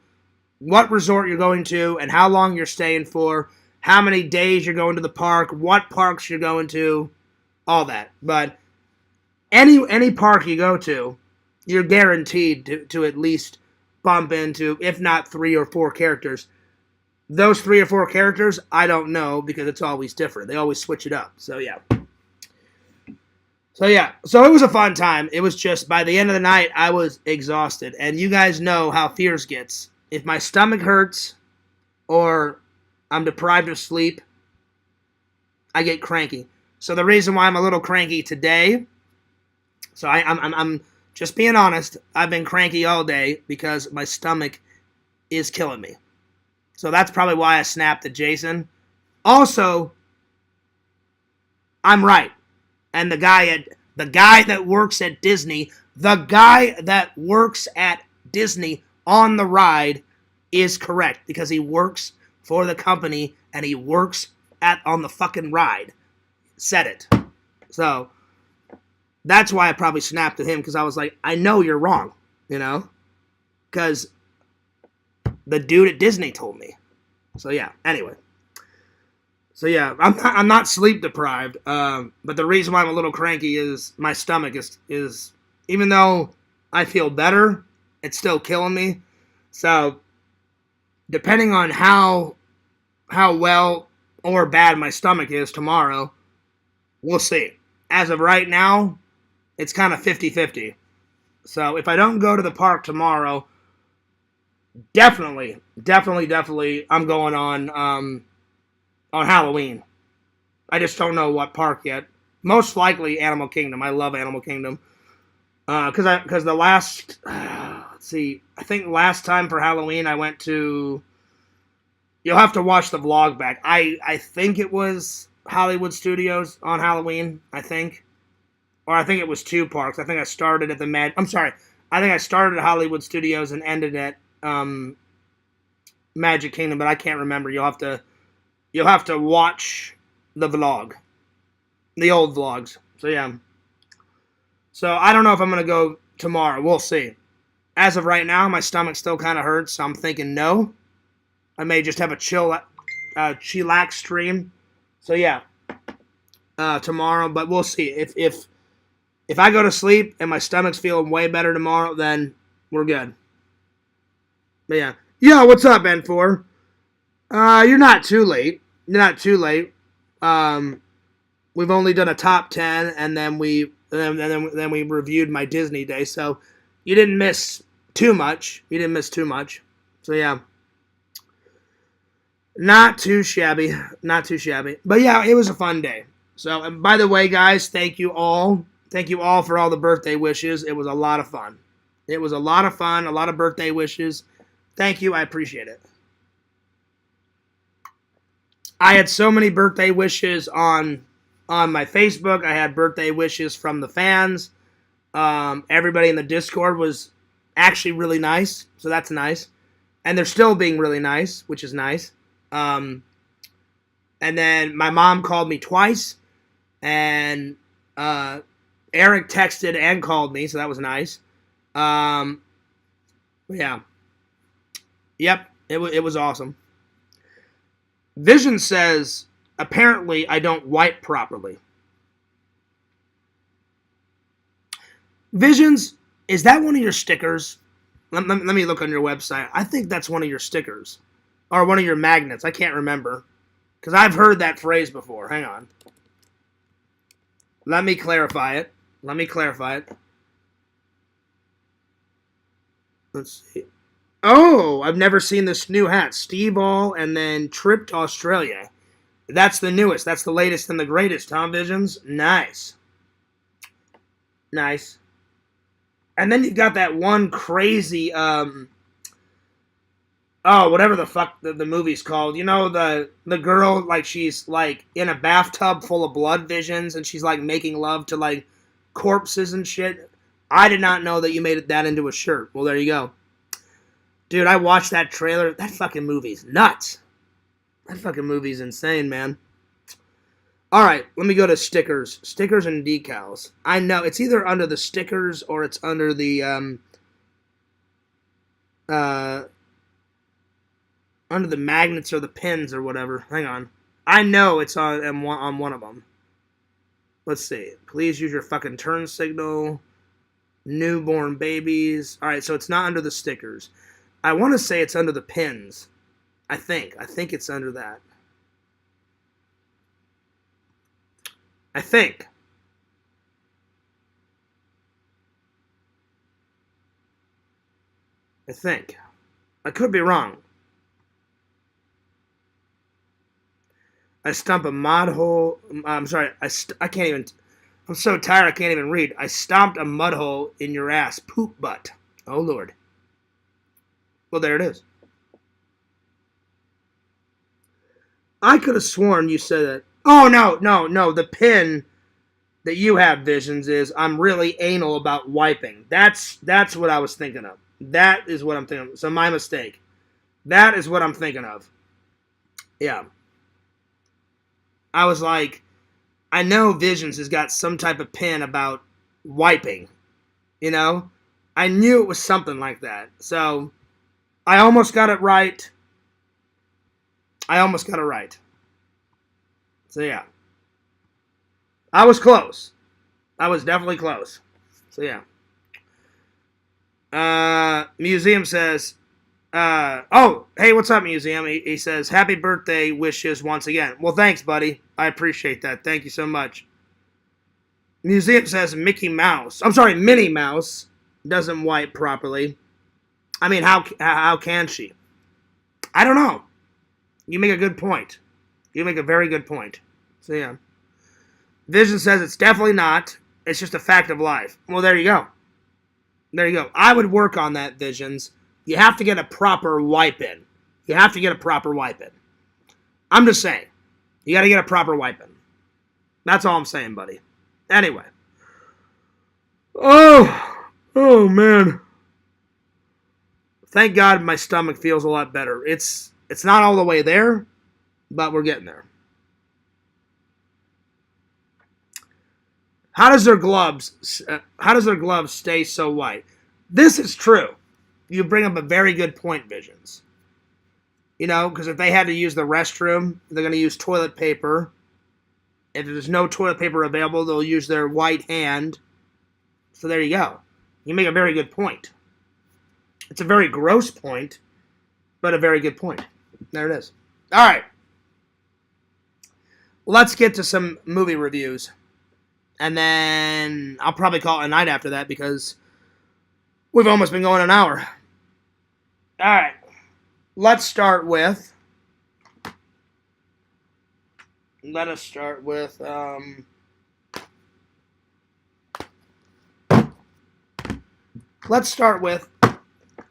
what resort you're going to and how long you're staying for, how many days you're going to the park, what parks you're going to, all that. But any park you go to, you're guaranteed to at least bump into, if not 3 or 4 characters. Those 3 or 4 characters, I don't know, because it's always different. They always switch it up. So yeah. So it was a fun time. It was just, by the end of the night, I was exhausted. And you guys know how Fears gets. If my stomach hurts or I'm deprived of sleep, I get cranky. So the reason why I'm a little cranky today, so I'm just being honest, I've been cranky all day because my stomach is killing me. So that's probably why I snapped at Jason. Also, I'm right. And the guy that works at Disney on the ride is correct, because he works for the company and he works on the fucking ride. Said it. So that's why I probably snapped at him, because I was like, I know you're wrong, because the dude at Disney told me. So yeah, anyway. So yeah, I'm not sleep deprived, but the reason why I'm a little cranky is my stomach is even though I feel better, it's still killing me. So depending on how well or bad my stomach is tomorrow, we'll see. As of right now, it's kind of 50-50. So if I don't go to the park tomorrow, definitely, I'm going on Halloween. I just don't know what park yet. Most likely Animal Kingdom. I love Animal Kingdom. Because the last, let's see, I think last time for Halloween I went to, you'll have to watch the vlog back. I think it was Hollywood Studios on Halloween, I think. Or I think it was 2 parks. I think I started at I think I started at Hollywood Studios and ended at Magic Kingdom, but I can't remember. You'll have to watch the vlog. The old vlogs. So yeah. So I don't know if I'm going to go tomorrow. We'll see. As of right now, my stomach still kind of hurts, so I'm thinking no. I may just have a chillax stream. So yeah. Tomorrow, but we'll see. If I go to sleep and my stomach's feeling way better tomorrow, then we're good. But yeah. Yo, what's up, N4? You're not too late. We've only done a top 10, and then we reviewed my Disney day, so you didn't miss too much. So yeah, not too shabby. But yeah, it was a fun day. So, and by the way, guys, thank you all for all the birthday wishes. It was a lot of fun. A lot of birthday wishes. Thank you, I appreciate it. I had so many birthday wishes on my Facebook. I had birthday wishes from the fans. Everybody in the Discord was actually really nice, so that's nice. And they're still being really nice, which is nice. And then my mom called me twice, and Eric texted and called me, so that was nice. Yeah. Yep, it was awesome. Vision says, apparently I don't wipe properly. Visions, is that one of your stickers? Let me look on your website. I think that's one of your stickers. Or one of your magnets. I can't remember. Because I've heard that phrase before. Hang on. Let me clarify it. Let's see. Oh, I've never seen this new hat. Steve All and then Trip to Australia. That's the newest. That's the latest and the greatest, Tom Visions. Nice. Nice. And then you've got that one crazy, whatever the fuck the movie's called. You know, the girl, like, she's, like, in a bathtub full of blood visions, and she's, like, making love to, like, corpses and shit. I did not know that you made that into a shirt. Well, there you go. Dude, I watched that trailer. That fucking movie's nuts. That fucking movie's insane, man. Alright, let me go to stickers. Stickers and decals. I know, it's either under the stickers or it's under the, under the magnets or the pins or whatever. Hang on. I know it's on one of them. Let's see. Please use your fucking turn signal. Newborn babies. Alright, so it's not under the stickers. I want to say it's under the pins. I think it's under that. I think. I could be wrong. I stomp a mud hole. I'm sorry. I can't even. I'm so tired I can't even read. I stomped a mud hole in your ass, poop butt. Oh, Lord. Well, there it is. I could have sworn you said that. Oh, no. The pin that you have, Visions, is I'm really anal about wiping. That's what I was thinking of. That is what I'm thinking of. So my mistake. That is what I'm thinking of. Yeah. I was like, I know Visions has got some type of pin about wiping. You know? I knew it was something like that. So I almost got it right. So yeah. I was close. I was definitely close. So yeah. Museum says, hey, what's up, Museum? He says, happy birthday wishes once again. Well, thanks, buddy. I appreciate that. Thank you so much. Museum says Minnie Mouse doesn't wipe properly. I mean, how can she? I don't know. You make a good point. You make a very good point. So, yeah. Vision says it's definitely not. It's just a fact of life. Well, there you go. I would work on that, Visions. You have to get a proper wipe in. I'm just saying. You got to get a proper wipe in. That's all I'm saying, buddy. Anyway. Oh, man. Thank God my stomach feels a lot better. It's not all the way there, but we're getting there. How does their gloves stay so white? This is true. You bring up a very good point, Visions. You know, because if they had to use the restroom, they're going to use toilet paper. If there's no toilet paper available, they'll use their white hand. So there you go. You make a very good point. It's a very gross point, but a very good point. There it is. All right. Let's get to some movie reviews. And then I'll probably call it a night after that because we've almost been going an hour. All right. Let's start with... Let's start with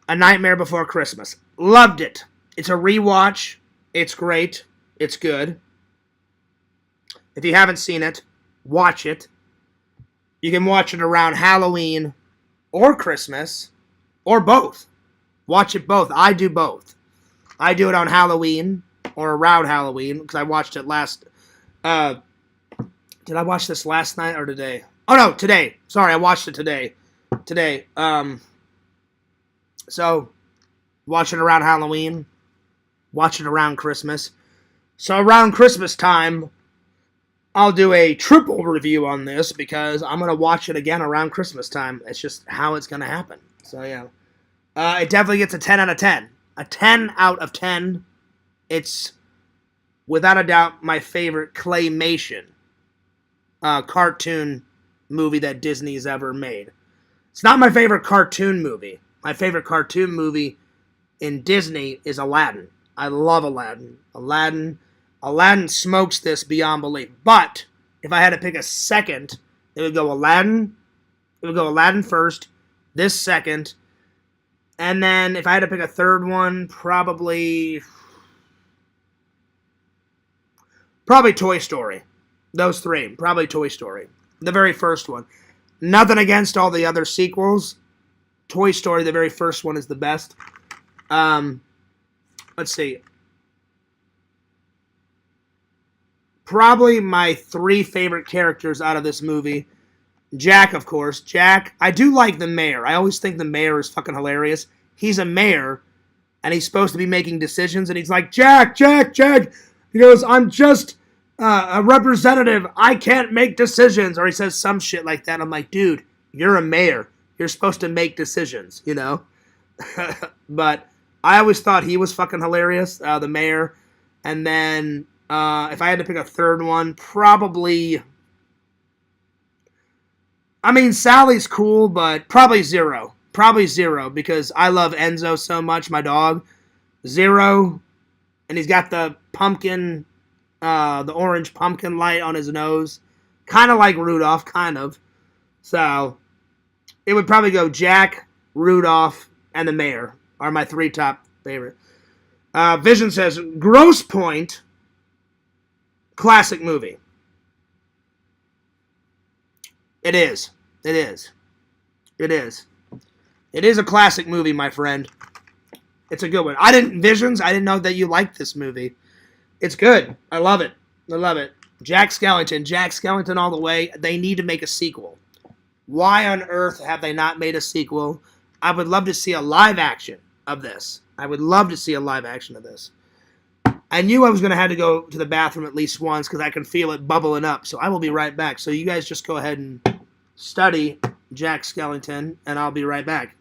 A Nightmare Before Christmas. Loved it. It's a rewatch. It's great. It's good. If you haven't seen it, watch it. You can watch it around Halloween or Christmas or both. Watch it both. I do both. I do it on Halloween or around Halloween, because I watched it last. Did I watch this last night or today? Oh no, today. Sorry, I watched it today. Today. So watch it around Halloween. Watch it around Christmas. So around Christmas time, I'll do a triple review on this because I'm going to watch it again around Christmas time. It's just how it's going to happen. So, yeah. It definitely gets a 10 out of 10. A 10 out of 10. It's, without a doubt, my favorite claymation cartoon movie that Disney's ever made. It's not my favorite cartoon movie. My favorite cartoon movie in Disney is Aladdin. I love Aladdin. Aladdin smokes this beyond belief. But if I had to pick a second, it would go Aladdin. It would go Aladdin first, this second, and then if I had to pick a third one, probably Toy Story. Those three, probably Toy Story. The very first one. Nothing against all the other sequels. Toy Story, the very first one, is the best. Let's see. Probably my three favorite characters out of this movie. Jack, of course. Jack. I do like the mayor. I always think the mayor is fucking hilarious. He's a mayor, and he's supposed to be making decisions, and he's like, Jack. He goes, I'm just a representative. I can't make decisions. Or he says some shit like that. I'm like, dude, you're a mayor. You're supposed to make decisions, you know? But I always thought he was fucking hilarious, the mayor. And then if I had to pick a third one, probably... I mean, Sally's cool, but probably Zero. Probably Zero, because I love Enzo so much, my dog. Zero, and he's got the pumpkin, the orange pumpkin light on his nose. Kind of like Rudolph, kind of. So, it would probably go Jack, Rudolph, and the mayor are my three top favorite. Vision says, Grosse Point, classic movie. It is. It is. It is. It is a classic movie, my friend. It's a good one. Visions, I didn't know that you liked this movie. It's good. I love it. I love it. Jack Skellington all the way. They need to make a sequel. Why on earth have they not made a sequel? I would love to see a live action of this. I would love to see a live action of this. I knew I was going to have to go to the bathroom at least once because I can feel it bubbling up. So I will be right back. So you guys just go ahead and study Jack Skellington, and I'll be right back.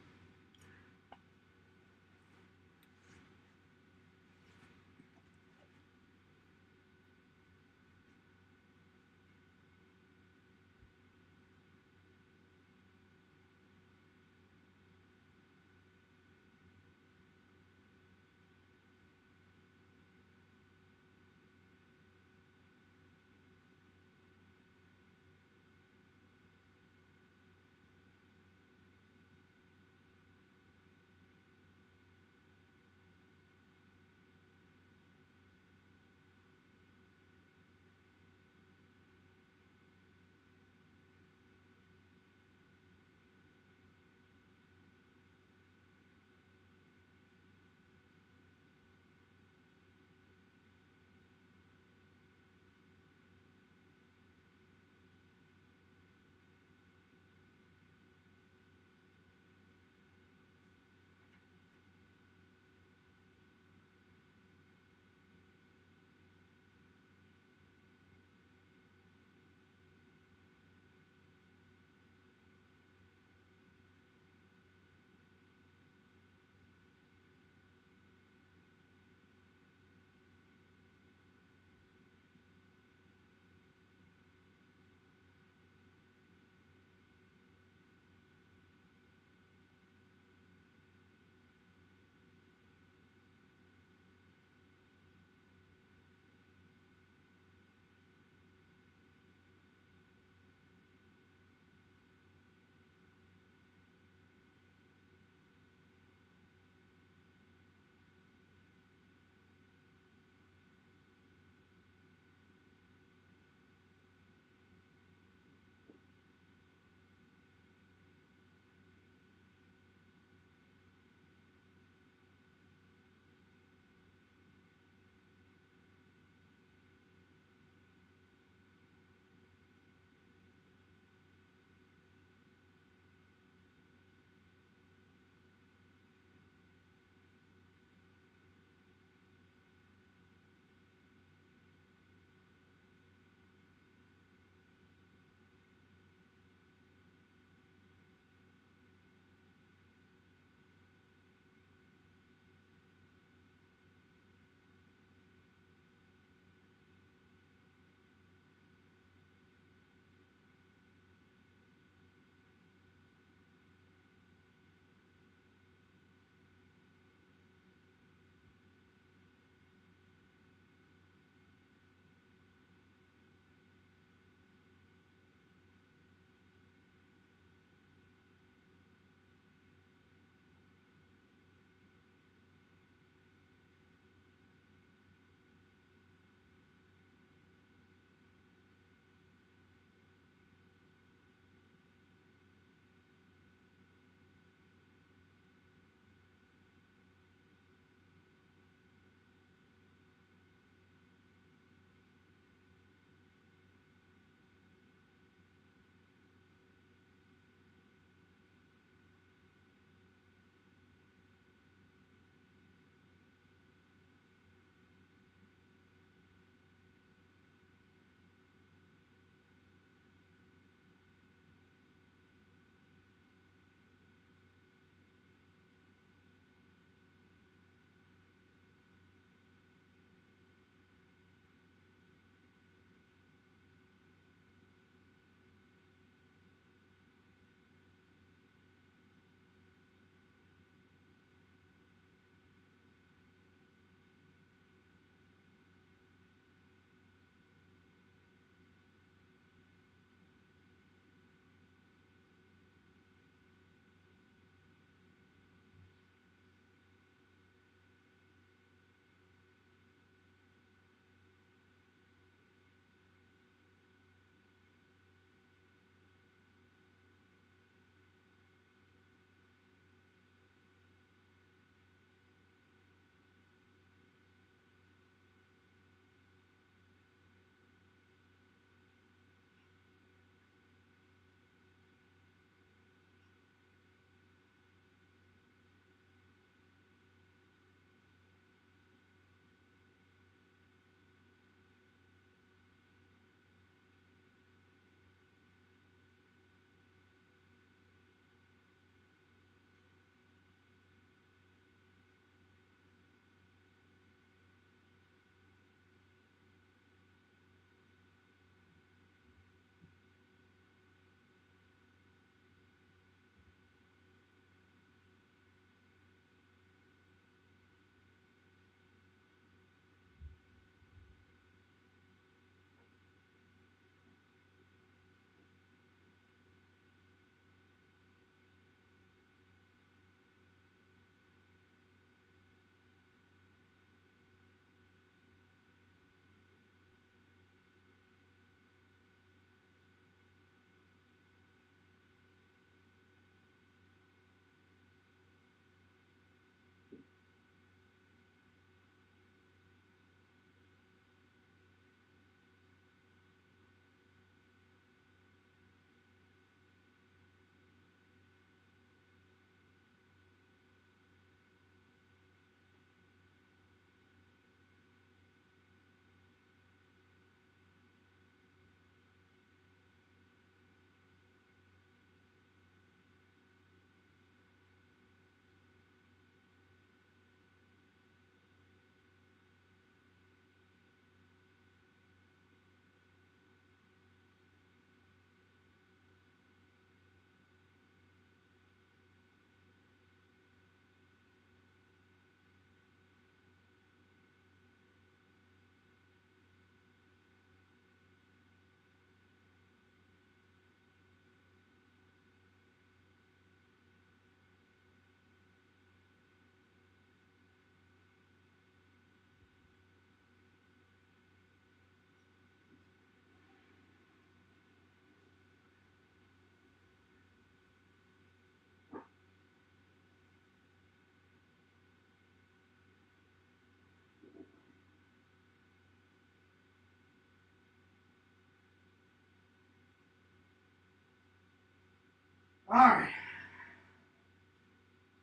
Alright.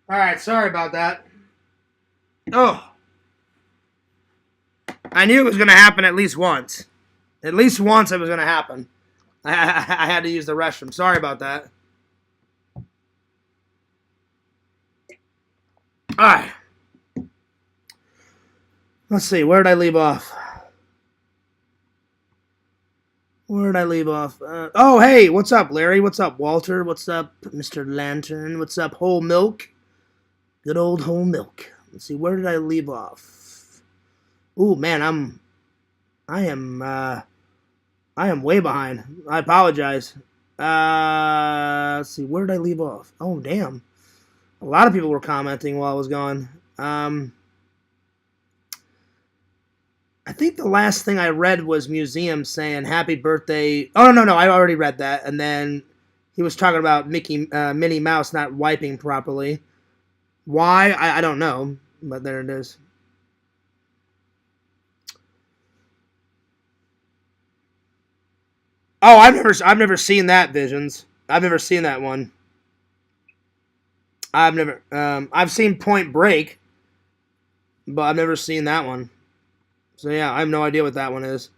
Alright, sorry about that. Oh. I knew it was going to happen at least once. At least once it was going to happen. I had to use the restroom. Sorry about that. Alright. Let's see. Where did I leave off? Oh, hey. What's up, Larry? What's up, Walter? What's up, Mr. Lantern? What's up, Whole Milk? Good old Whole Milk. Let's see. Where did I leave off? Ooh, man. I am way behind. I apologize. Let's see. Where did I leave off? Oh, damn. A lot of people were commenting while I was gone. I think the last thing I read was Museum saying happy birthday. Oh, no. I already read that. And then he was talking about Minnie Mouse not wiping properly. Why? I don't know. But there it is. Oh, I've never seen that, Visions. I've never seen that one. I've seen Point Break, but I've never seen that one. So yeah, I have no idea what that one is.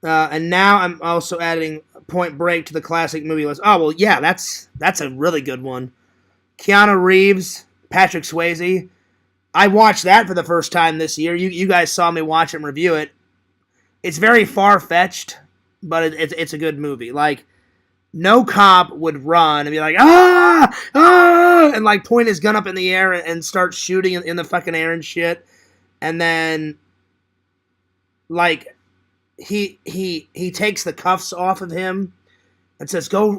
And now I'm also adding Point Break to the classic movie list. Oh well, yeah, that's a really good one. Keanu Reeves, Patrick Swayze. I watched that for the first time this year. You guys saw me watch it and review it. It's very far-fetched, but it's a good movie. Like, no cop would run and be like, and like point his gun up in the air and start shooting in the fucking air and shit. And then, like, he takes the cuffs off of him and says, go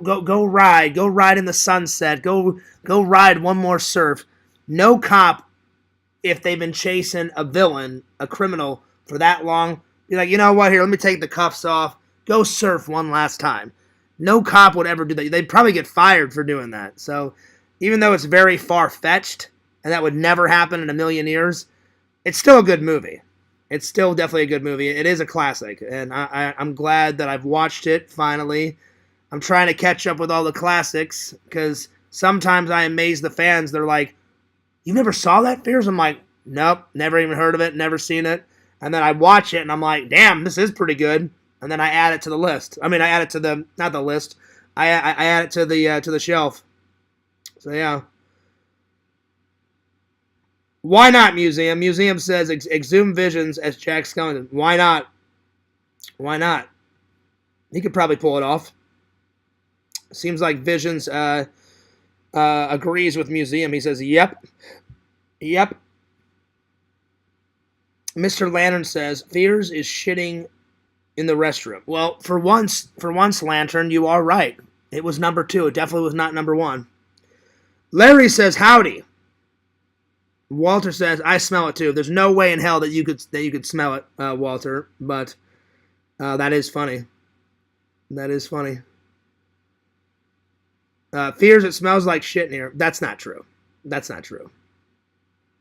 ride in the sunset, go ride one more surf. No cop, if they've been chasing a villain, a criminal, for that long, be like, you know what, here, let me take the cuffs off, go surf one last time. No cop would ever do that. They'd probably get fired for doing that. So, even though it's very far-fetched, and that would never happen in a million years, it's still a good movie. It's still definitely a good movie. It is a classic, and I'm glad that I've watched it, finally. I'm trying to catch up with all the classics, because sometimes I amaze the fans. They're like, you never saw that, Fears? I'm like, nope, never even heard of it, never seen it. And then I watch it, and I'm like, damn, this is pretty good. And then I add it to the list. I mean, I add it to the, not the list. I add it to the shelf. So, yeah. Why not, Museum? Museum says, exhume Visions as Jack Skellington. Why not? Why not? He could probably pull it off. Seems like Visions agrees with Museum. He says, yep. Yep. Mr. Lantern says, Fears is shitting in the restroom. Well, for once, Lantern, you are right. It was number 2. It definitely was not number 1. Larry says, howdy. Walter says, I smell it too. There's no way in hell that you could smell it, Walter. But that is funny. That is funny. Fears it smells like shit in here. That's not true. That's not true.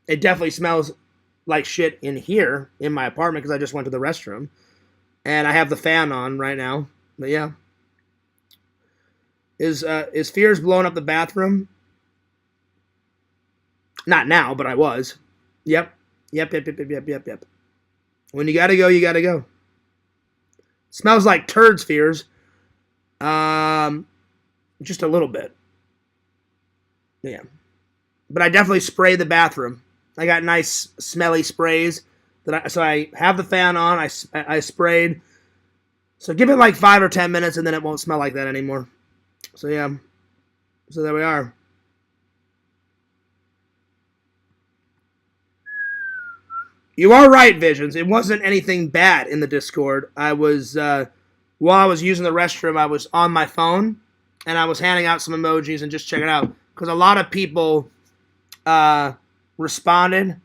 It definitely smells like shit in here, in my apartment, because I just went to the restroom. And I have the fan on right now. But yeah. Is Fears blowing up the bathroom? Not now, but I was. Yep. Yep. When you gotta go, you gotta go. Smells like turds, Fears. Just a little bit. Yeah. But I definitely spray the bathroom. I got nice smelly sprays. So I have the fan on. I sprayed. So give it like 5 or 10 minutes and then it won't smell like that anymore. So yeah. So there we are. You are right, Visions. It wasn't anything bad in the Discord. I was, while I was using the restroom, I was on my phone, and I was handing out some emojis and just checking it out. Because a lot of people responded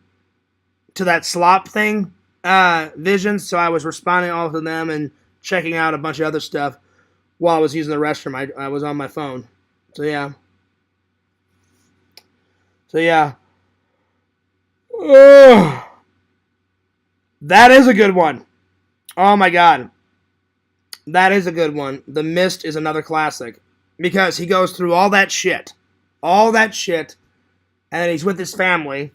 to that slop thing, Visions, so I was responding all to them and checking out a bunch of other stuff while I was using the restroom. I was on my phone. So, yeah. Ugh. That is a good one. Oh my god. That is a good one. The Mist is another classic. because he goes through all that shit, and then he's with his family,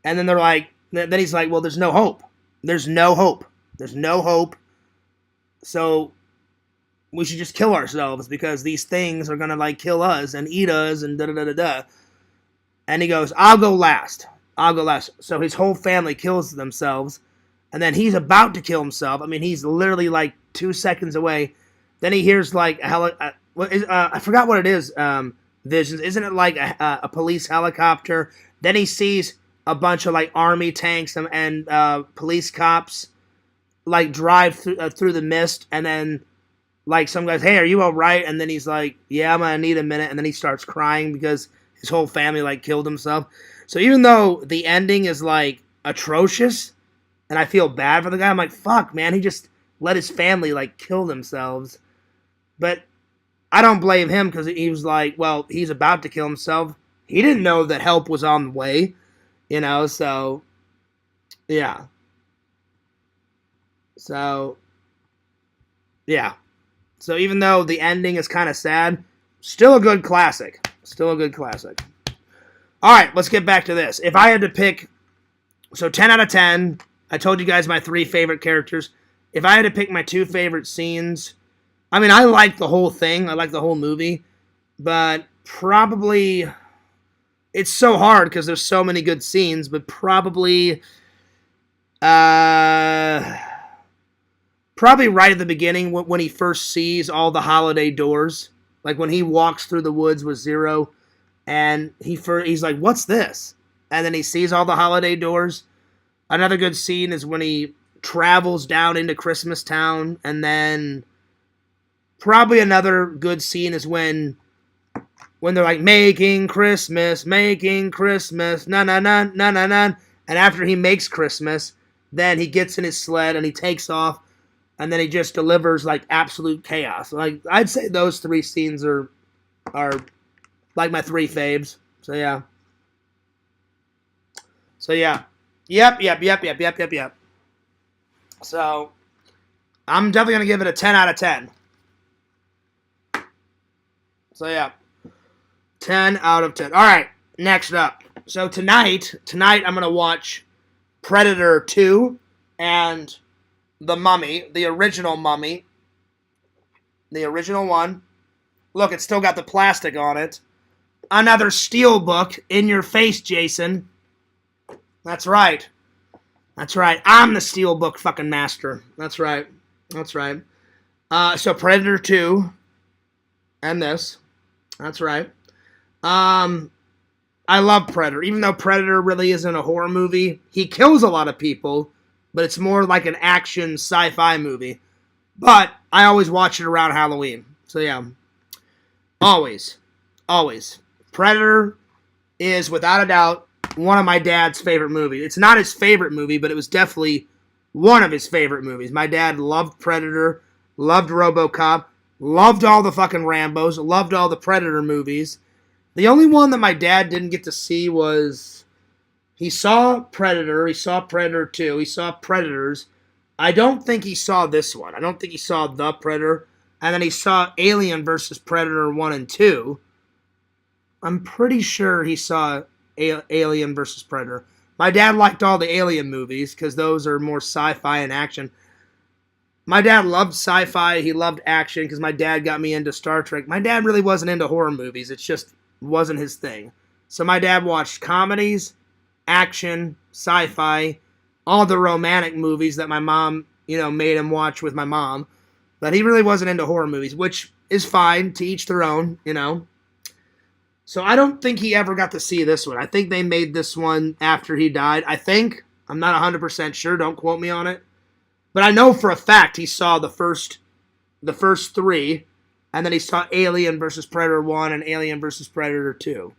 and then they're like, then he's like, well, there's no hope. There's no hope. There's no hope. So we should just kill ourselves because these things are gonna like kill us and eat us and da da da da da. And he goes, I'll go last. I'll go last. So his whole family kills themselves, and then he's about to kill himself. I mean, he's literally like 2 seconds away. Then he hears like I forgot what it is. Visions. Isn't it like a police helicopter? Then he sees a bunch of like army tanks and police cops like drive through the mist, and then like some guys, hey, are you all right? And then he's like, yeah, I'm gonna need a minute, and then he starts crying because his whole family like killed himself. So even though the ending is like atrocious, and I feel bad for the guy, I'm like, fuck, man, he just let his family like kill themselves. But I don't blame him because he was like, well, he's about to kill himself. He didn't know that help was on the way, you know, so yeah. So yeah. So even though the ending is kind of sad, still a good classic. Still a good classic. All right, let's get back to this. If I had to pick, so 10 out of 10, I told you guys my 3 favorite characters. If I had to pick my 2 favorite scenes, I mean, I like the whole thing. I like the whole movie. But probably, it's so hard because there's so many good scenes, but probably right at the beginning when he first sees all the holiday doors. Like when he walks through the woods with Zero, and he's like, what's this? And then he sees all the holiday doors. Another good scene is when he travels down into Christmas Town, and then probably another good scene is when they're like, making Christmas, na na na na na na, and after he makes Christmas, then he gets in his sled and he takes off, and then he just delivers like absolute chaos. Like I'd say those 3 scenes are like my 3 faves. So yeah. Yep. So I'm definitely gonna give it a 10 out of 10. So yeah. 10 out of 10. All right, next up. So tonight I'm going to watch Predator 2 and The Mummy, the original Mummy. The original one. Look, it's still got the plastic on it. Another steelbook in your face, Jason. That's right. I'm the steelbook fucking master. That's right. So Predator 2 and this. That's right. I love Predator. Even though Predator really isn't a horror movie, he kills a lot of people, but it's more like an action sci-fi movie. But I always watch it around Halloween. So yeah. Always. Predator is, without a doubt, one of my dad's favorite movies. It's not his favorite movie, but it was definitely one of his favorite movies. My dad loved Predator, loved RoboCop, loved all the fucking Rambos, loved all the Predator movies. The only one that my dad didn't get to see was, he saw Predator, he saw Predator 2, he saw Predators. I don't think he saw this one. I don't think he saw The Predator. And then he saw Alien vs. Predator 1 and 2. I'm pretty sure he saw Alien vs. Predator. My dad liked all the Alien movies because those are more sci-fi and action. My dad loved sci-fi. He loved action because my dad got me into Star Trek. My dad really wasn't into horror movies. It just wasn't his thing. So my dad watched comedies, action, sci-fi, all the romantic movies that my mom, made him watch with my mom. But he really wasn't into horror movies, which is fine, to each their own, So I don't think he ever got to see this one. I think they made this one after he died. I think. I'm not 100% sure. Don't quote me on it. But I know for a fact he saw the first 3, and then he saw Alien vs. Predator 1 and Alien vs. Predator 2,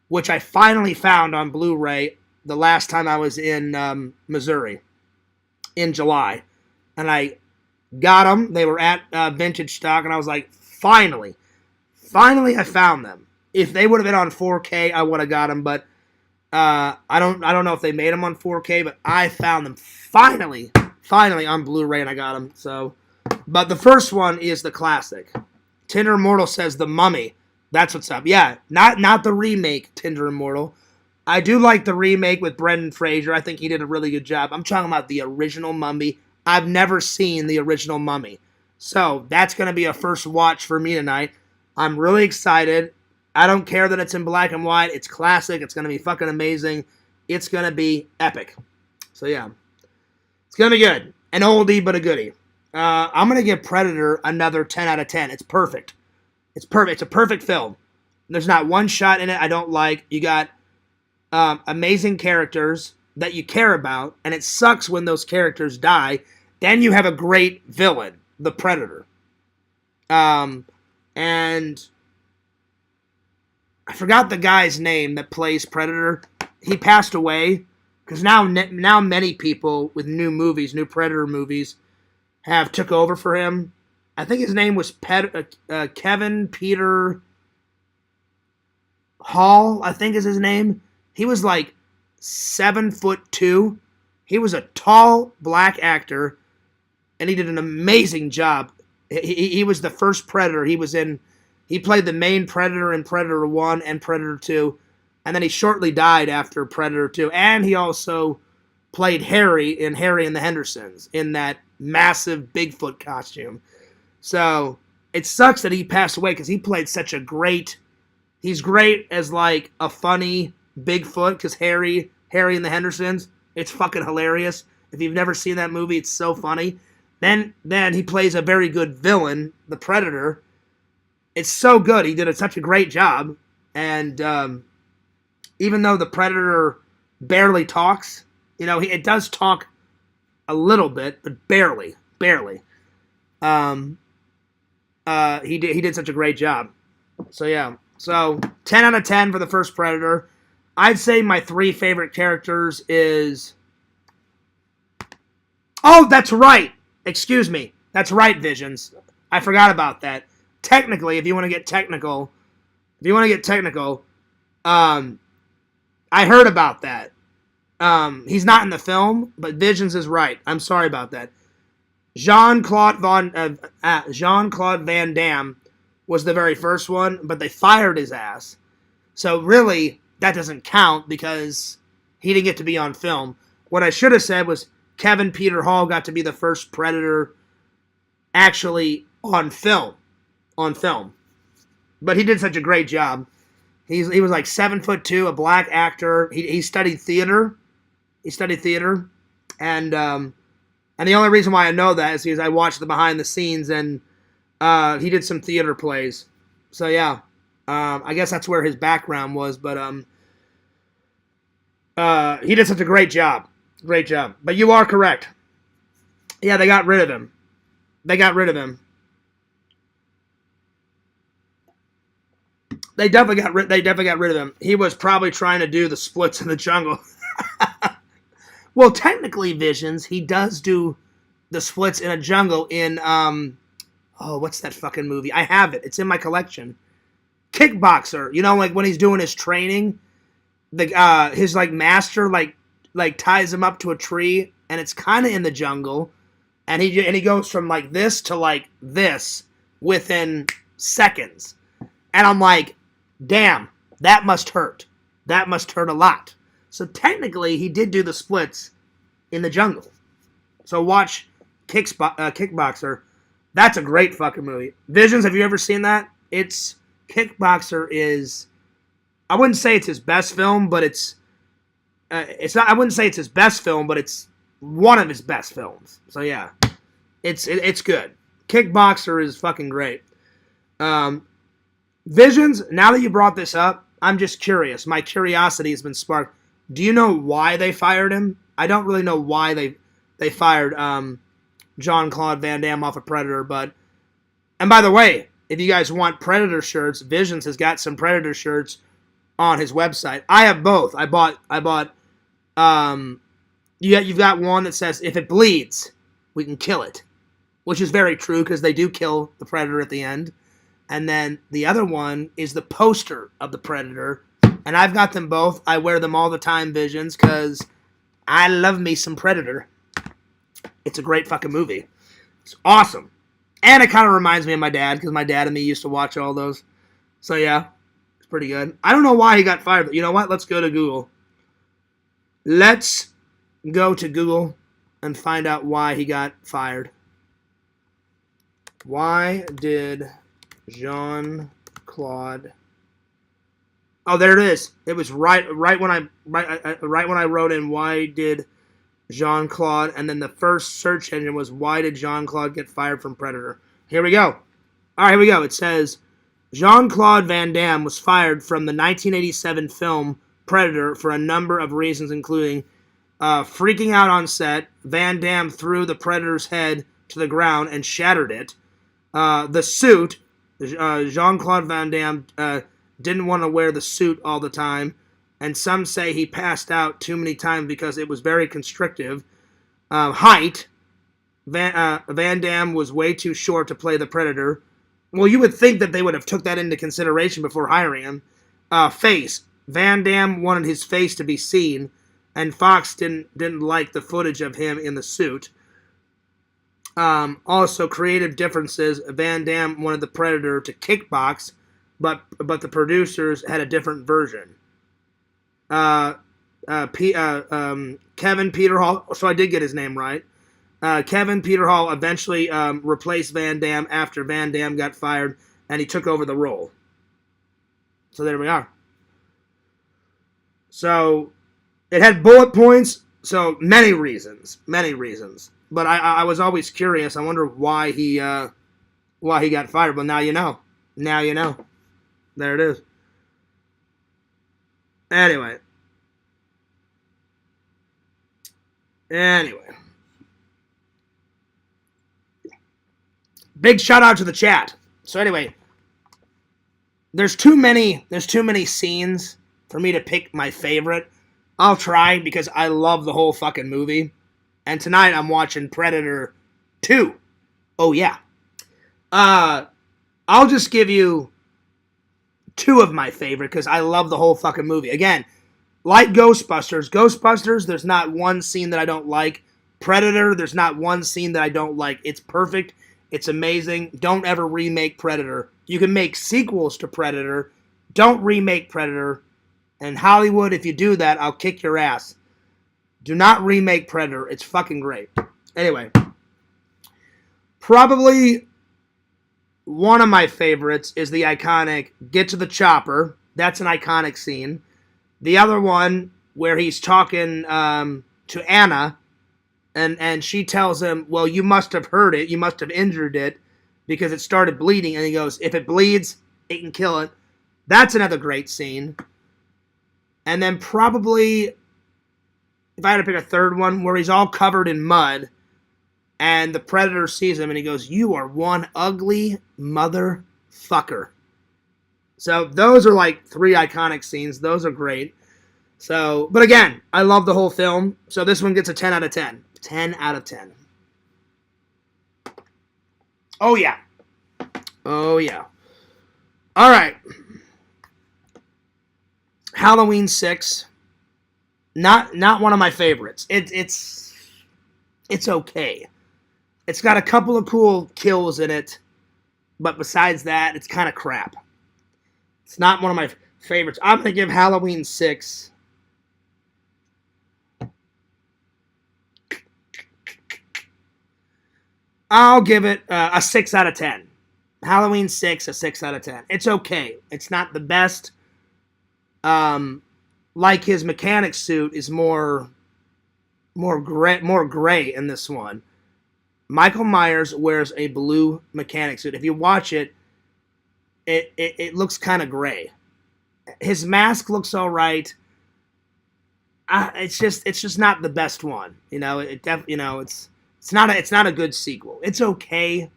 which I finally found on Blu-ray the last time I was in Missouri in July. And I got them. They were at Vintage Stock, and I was like, finally I found them. If they would have been on 4K, I would have got them, but I don't know if they made them on 4K, but I found them finally on Blu-ray, and I got them. So, but the first one is the classic. Tinder Immortal says The Mummy. That's what's up. Yeah, not the remake, Tinder Immortal. I do like the remake with Brendan Fraser. I think he did a really good job. I'm talking about the original Mummy. I've never seen the original Mummy. So that's going to be a first watch for me tonight. I'm really excited. I don't care that it's in black and white. It's classic. It's going to be fucking amazing. It's going to be epic. So yeah. It's going to be good. An oldie but a goodie. I'm going to give Predator another 10 out of 10. It's perfect. It's perfect. It's a perfect film. There's not one shot in it I don't like. You got amazing characters that you care about, and it sucks when those characters die. Then you have a great villain, the Predator. And I forgot the guy's name that plays Predator. He passed away because now many people with new Predator movies, have took over for him. I think his name was Kevin Peter Hall, I think is his name. He was like 7'2". He was a tall black actor, and he did an amazing job. He was the first Predator. He played the main Predator in Predator 1 and Predator 2, and then he shortly died after Predator 2. And he also played Harry in Harry and the Hendersons in that massive Bigfoot costume. So it sucks that he passed away because he played such a great... He's great as like a funny Bigfoot because Harry and the Hendersons, it's fucking hilarious. If you've never seen that movie, it's so funny. Then he plays a very good villain, the Predator. It's so good. He did such a great job. And even though the Predator barely talks, it does talk a little bit, but barely. He did such a great job. So yeah. So 10 out of 10 for the first Predator. I'd say my 3 favorite characters is... Oh, that's right. Excuse me. That's right, Visions. I forgot about that. Technically, if you want to get technical, I heard about that. He's not in the film, but Visions is right. I'm sorry about that. Jean-Claude Van Damme was the very first one, but they fired his ass. So really, that doesn't count because he didn't get to be on film. What I should have said was Kevin Peter Hall got to be the first Predator actually on film. But he did such a great job. He was like 7'2", a black actor. He studied theater. And the only reason why I know that is because I watched the behind the scenes, and he did some theater plays. So yeah, I guess that's where his background was. But he did such a great job. But you are correct. Yeah, they got rid of him. They definitely got rid of him. He was probably trying to do the splits in the jungle. Well, technically, Visions, he does do the splits in a jungle in, what's that fucking movie? I have it. It's in my collection. Kickboxer. Like when he's doing his training, his like master like ties him up to a tree, and it's kind of in the jungle, and he goes from like this to like this within seconds, and I'm like, damn, that must hurt. That must hurt a lot. So technically, he did do the splits in the jungle. So watch Kickboxer. That's a great fucking movie. Visions, have you ever seen that? Kickboxer is... I wouldn't say it's his best film, but it's not. I wouldn't say it's his best film, but it's one of his best films. So yeah, it's good. Kickboxer is fucking great. Visions, now that you brought this up, I'm just curious. My curiosity has been sparked. Do you know why they fired him? I don't really know why they fired Jean-Claude Van Damme off of Predator, but... And by the way, if you guys want Predator shirts, Visions has got some Predator shirts on his website. I have both. I bought you've got one that says, if it bleeds, we can kill it. Which is very true, because they do kill the Predator at the end. And then the other one is the poster of the Predator. And I've got them both. I wear them all the time, Visions, because I love me some Predator. It's a great fucking movie. It's awesome. And it kind of reminds me of my dad, because my dad and me used to watch all those. So, yeah, it's pretty good. I don't know why he got fired, but you know what? Let's go to Google. Let's go to Google and find out why he got fired. Why did Jean-Claude... Oh, there it is. It was right when I wrote in why did Jean-Claude, and then the first search engine was why did Jean-Claude get fired from Predator. Here we go. All right, here we go. It says Jean-Claude Van Damme was fired from the 1987 film Predator for a number of reasons, including freaking out on set. Van Damme threw the Predator's head to the ground and shattered it. The suit, Jean-Claude Van Damme didn't want to wear the suit all the time, and some say he passed out too many times because it was very constrictive. Height, Van Damme was way too short to play the Predator. Well, you would think that they would have took that into consideration before hiring him. Face, Van Damme wanted his face to be seen, and Fox didn't like the footage of him in the suit. Also, creative differences. Van Damme wanted the Predator to kickbox, but the producers had a different version. Kevin Peter Hall, so I did get his name right. Kevin Peter Hall eventually replaced Van Damme after Van Damme got fired, and he took over the role. So there we are. So it had bullet points, so many reasons. But I was always curious. I wonder why he got fired. But now you know. Now you know. There it is. Anyway. Big shout out to the chat. So anyway, there's too many scenes for me to pick my favorite. I'll try because I love the whole fucking movie. And tonight I'm watching Predator 2. Oh yeah. I'll just give you two of my favorite because I love the whole fucking movie. Again, like Ghostbusters, there's not one scene that I don't like. Predator, there's not one scene that I don't like. It's perfect. It's amazing. Don't ever remake Predator. You can make sequels to Predator. Don't remake Predator. And Hollywood, if you do that, I'll kick your ass. Do not remake Predator. It's fucking great. Anyway, probably one of my favorites is the iconic Get to the Chopper. That's an iconic scene. The other one where he's talking to Anna, and she tells him, well, you must have hurt it. You must have injured it because it started bleeding. And he goes, if it bleeds, it can kill it. That's another great scene. And then probably, if I had to pick a third one, where he's all covered in mud, and the Predator sees him, and he goes, you are one ugly motherfucker. So those are like three iconic scenes. Those are great. So, but again, I love the whole film. So this one gets a 10 out of 10. 10 out of 10. Oh, yeah. Oh, yeah. All right. Halloween 6. Not one of my favorites. It's okay. It's got a couple of cool kills in it, but besides that, it's kind of crap. It's not one of my favorites. I'm going to give Halloween 6. I'll give it a 6 out of 10. Halloween 6, a 6 out of 10. It's okay. It's not the best. Like his mechanic suit is more gray in this one. Michael Myers wears a blue mechanic suit. If you watch it, it looks kind of gray. His mask looks all right. It's just not the best one. You know, it's not a good sequel. It's okay.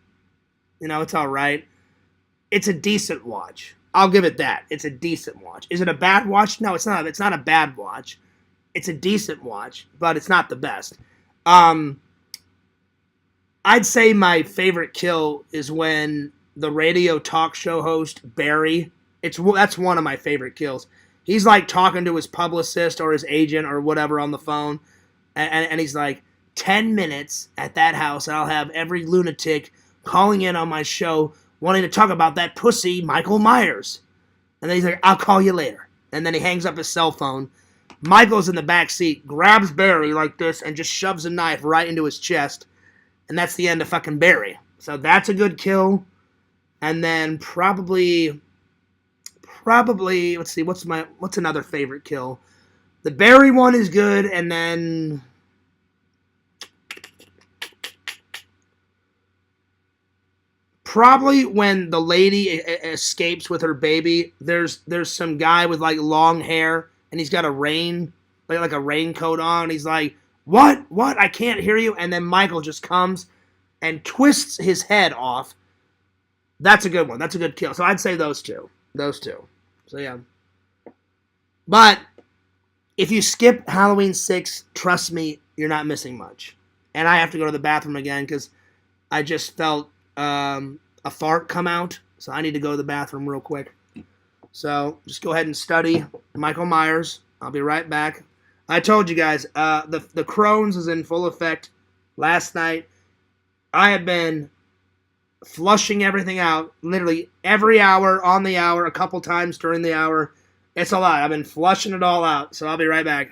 You know, it's all right. It's a decent watch. I'll give it that. It's a decent watch. Is it a bad watch? No, it's not. It's not a bad watch. It's a decent watch, but it's not the best. I'd say my favorite kill is when the radio talk show host, Barry, that's one of my favorite kills. He's like talking to his publicist or his agent or whatever on the phone, and he's like, 10 minutes at that house, and I'll have every lunatic calling in on my show, wanting to talk about that pussy, Michael Myers. And then he's like, I'll call you later. And then he hangs up his cell phone. Michael's in the back seat, grabs Barry like this, and just shoves a knife right into his chest. And that's the end of fucking Barry. So that's a good kill. And then probably, let's see, what's another favorite kill? The Barry one is good, and then probably when the lady escapes with her baby. There's some guy with like long hair, and he's got a like a raincoat on. He's like, what? I can't hear you. And then Michael just comes and twists his head off. That's a good one. That's a good kill. So I'd say those two. So yeah. But if you skip Halloween 6, trust me, you're not missing much. And I have to go to the bathroom again because I just felt a fart come out. So I need to go to the bathroom real quick. So just go ahead and study Michael Myers. I'll be right back. I told you guys, the Crohn's is in full effect. Last night, I have been flushing everything out literally every hour, on the hour, a couple times during the hour. It's a lot. I've been flushing it all out. So I'll be right back.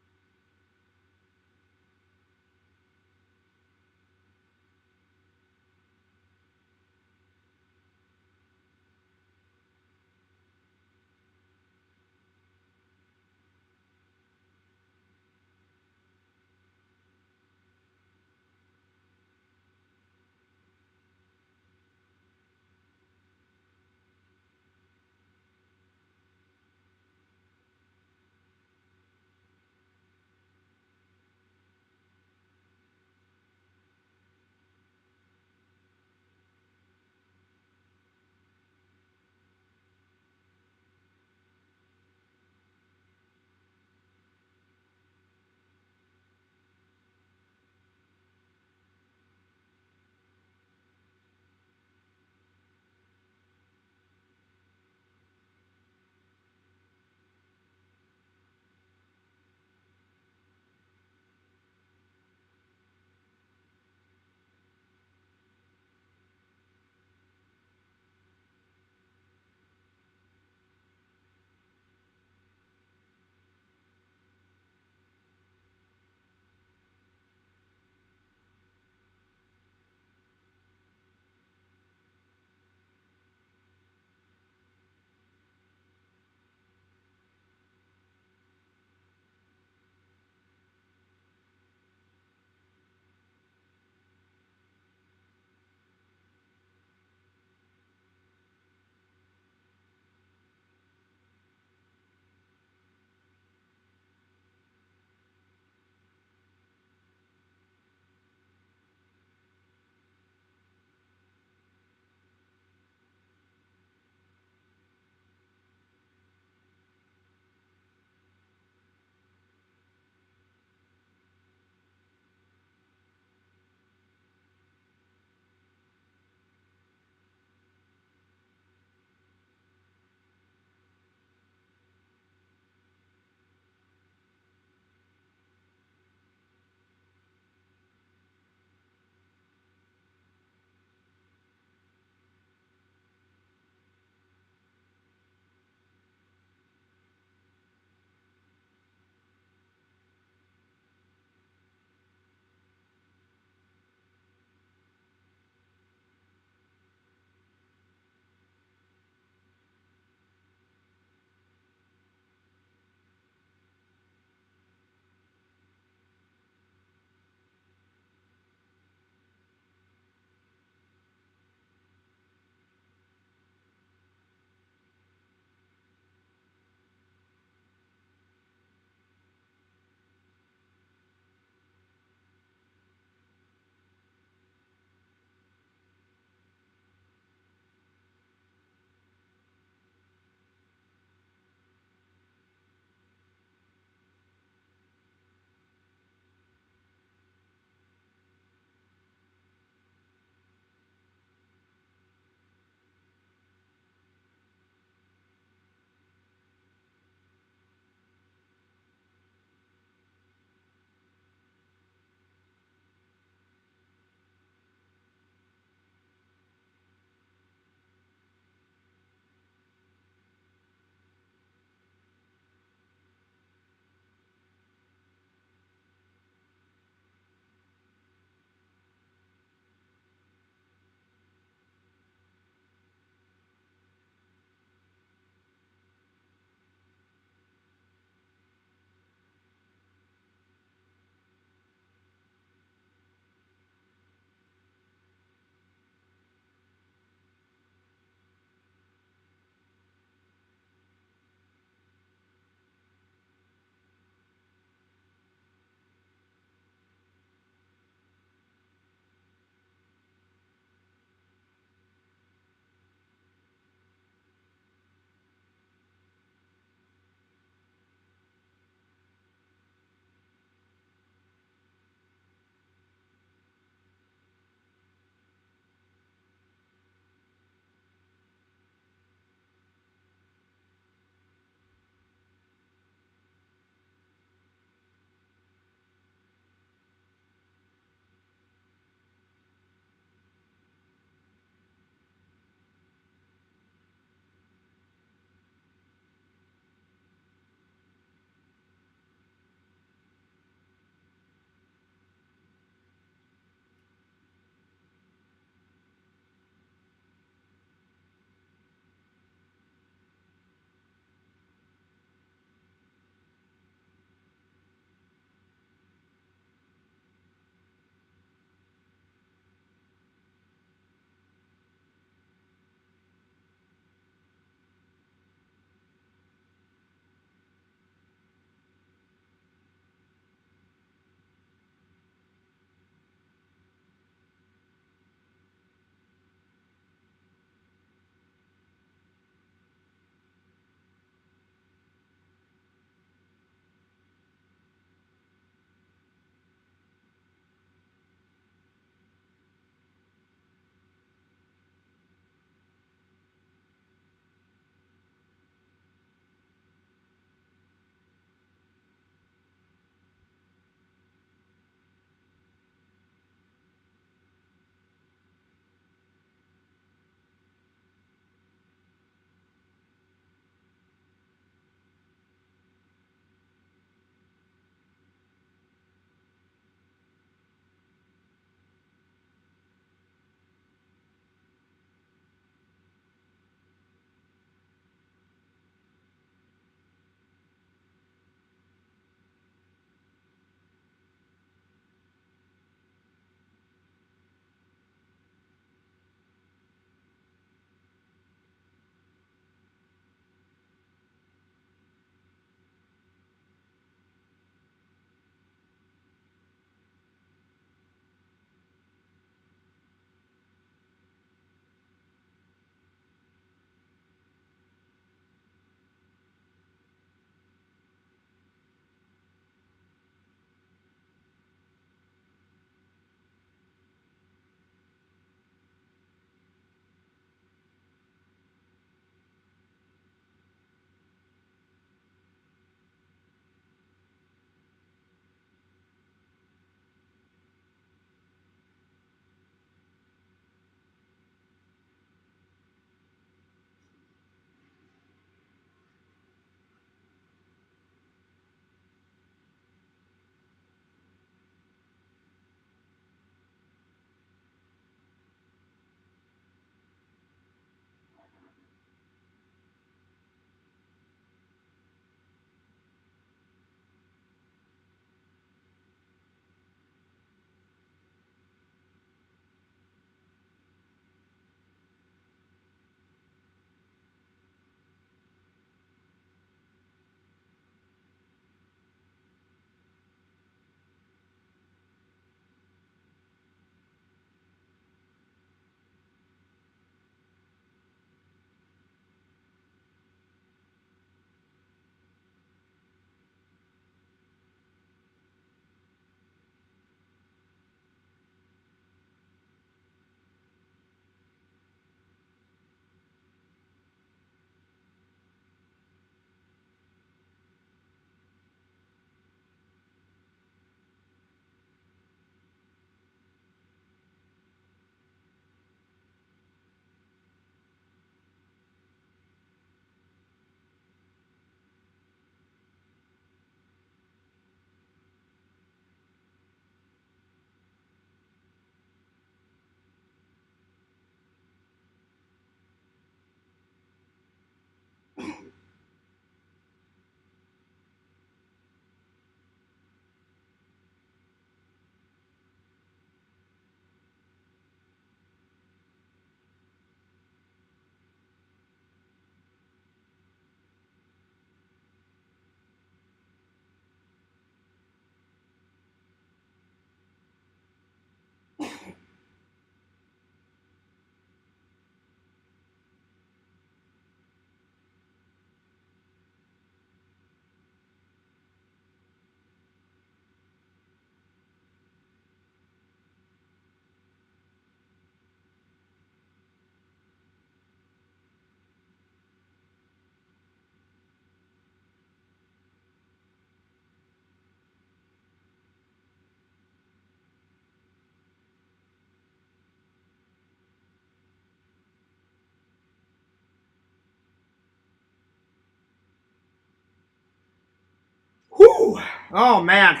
Oh, man.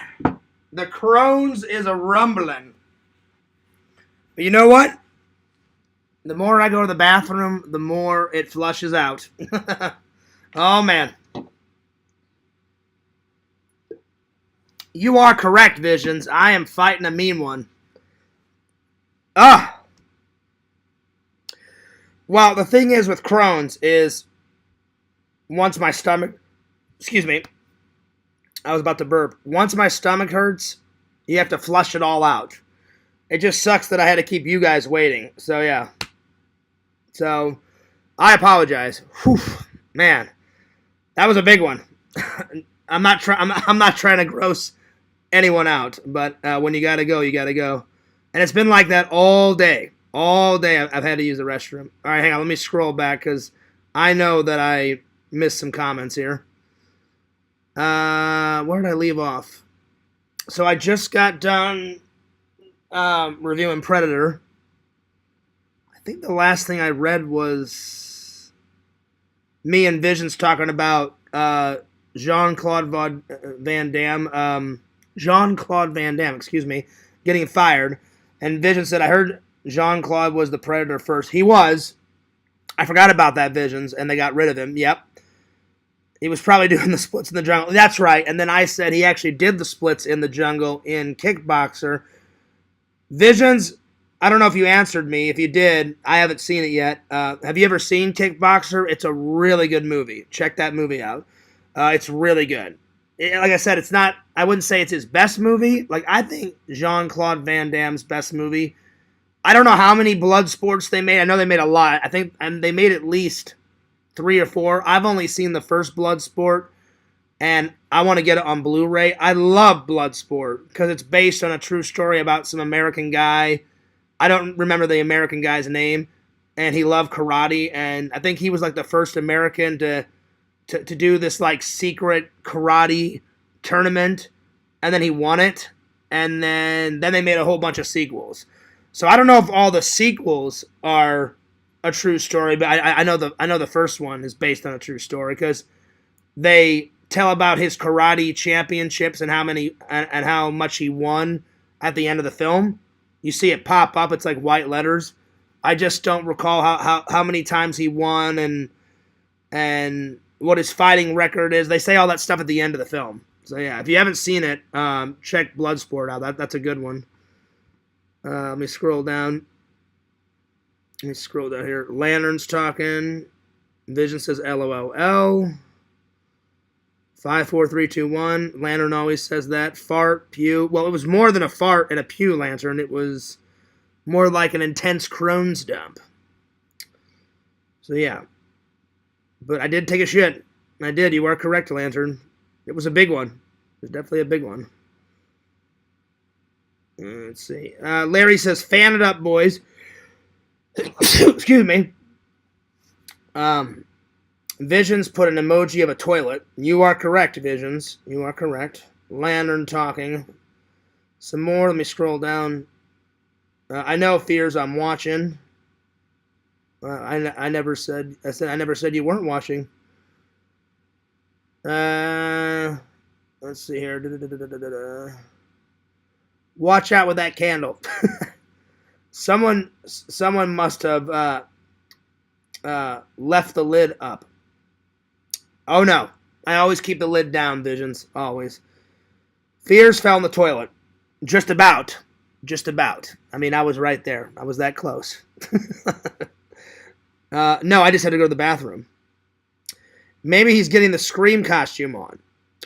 The Crohn's is a rumbling. But you know what? The more I go to the bathroom, the more it flushes out. Oh, man. You are correct, Visions. I am fighting a mean one. Ah. Well, the thing is with Crohn's is once my stomach... Excuse me. I was about to burp. Once my stomach hurts, you have to flush it all out. It just sucks that I had to keep you guys waiting. So, yeah. So, I apologize. Whew, man. That was a big one. I'm not trying to gross anyone out, but when you gotta go, you gotta go. And it's been like that all day. All day I've had to use the restroom. All right, hang on. Let me scroll back because I know that I missed some comments here. Where did I leave off? So I just got done reviewing Predator. I think the last thing I read was me and Visions talking about Jean-Claude Van Damme. Jean-Claude Van Damme, excuse me, getting fired. And Vision said, I heard Jean-Claude was the Predator first. He was. I forgot about that, Visions, and they got rid of him. Yep. He was probably doing the splits in the jungle. That's right. And then I said he actually did the splits in the jungle in Kickboxer. Visions, I don't know if you answered me. If you did, I haven't seen it yet. Have you ever seen Kickboxer? It's a really good movie. Check that movie out. It's really good. Like I said, it's not, I wouldn't say it's his best movie. Like, I think Jean-Claude Van Damme's best movie. I don't know how many blood sports they made. I know they made a lot. I think they made at least 3 or 4. I've only seen the first Bloodsport, and I want to get it on Blu-ray. I love Bloodsport because it's based on a true story about some American guy. I don't remember the American guy's name, and he loved karate, and I think he was like the first American to do this like secret karate tournament, and then he won it, and then they made a whole bunch of sequels. So I don't know if all the sequels are a true story, but I know the first one is based on a true story because they tell about his karate championships and how much he won at the end of the film. You see it pop up; it's like white letters. I just don't recall how many times he won and what his fighting record is. They say all that stuff at the end of the film. So yeah, if you haven't seen it, check Bloodsport out. That's a good one. Let me scroll down. Let me scroll down here. Lantern's talking. Vision says LOLL. 5, 4, 3, 2, 1. Lantern always says that. Fart, pew. Well, it was more than a fart and a pew, Lantern. It was more like an intense Crohn's dump. So yeah. But I did take a shit. I did. You are correct, Lantern. It was a big one. It was definitely a big one. Let's see. Larry says, fan it up, boys. Excuse me. Visions put an emoji of a toilet. You are correct, Visions. You are correct. Lantern talking. Some more. Let me scroll down. I know Fears I'm watching. I never said you weren't watching. Let's see here. Watch out with that candle. Someone must have left the lid up. Oh no. I always keep the lid down, Visions. Always. Fears fell in the toilet. Just about. Just about. I mean, I was right there. I was that close. No, I just had to go to the bathroom. Maybe he's getting the Scream costume on.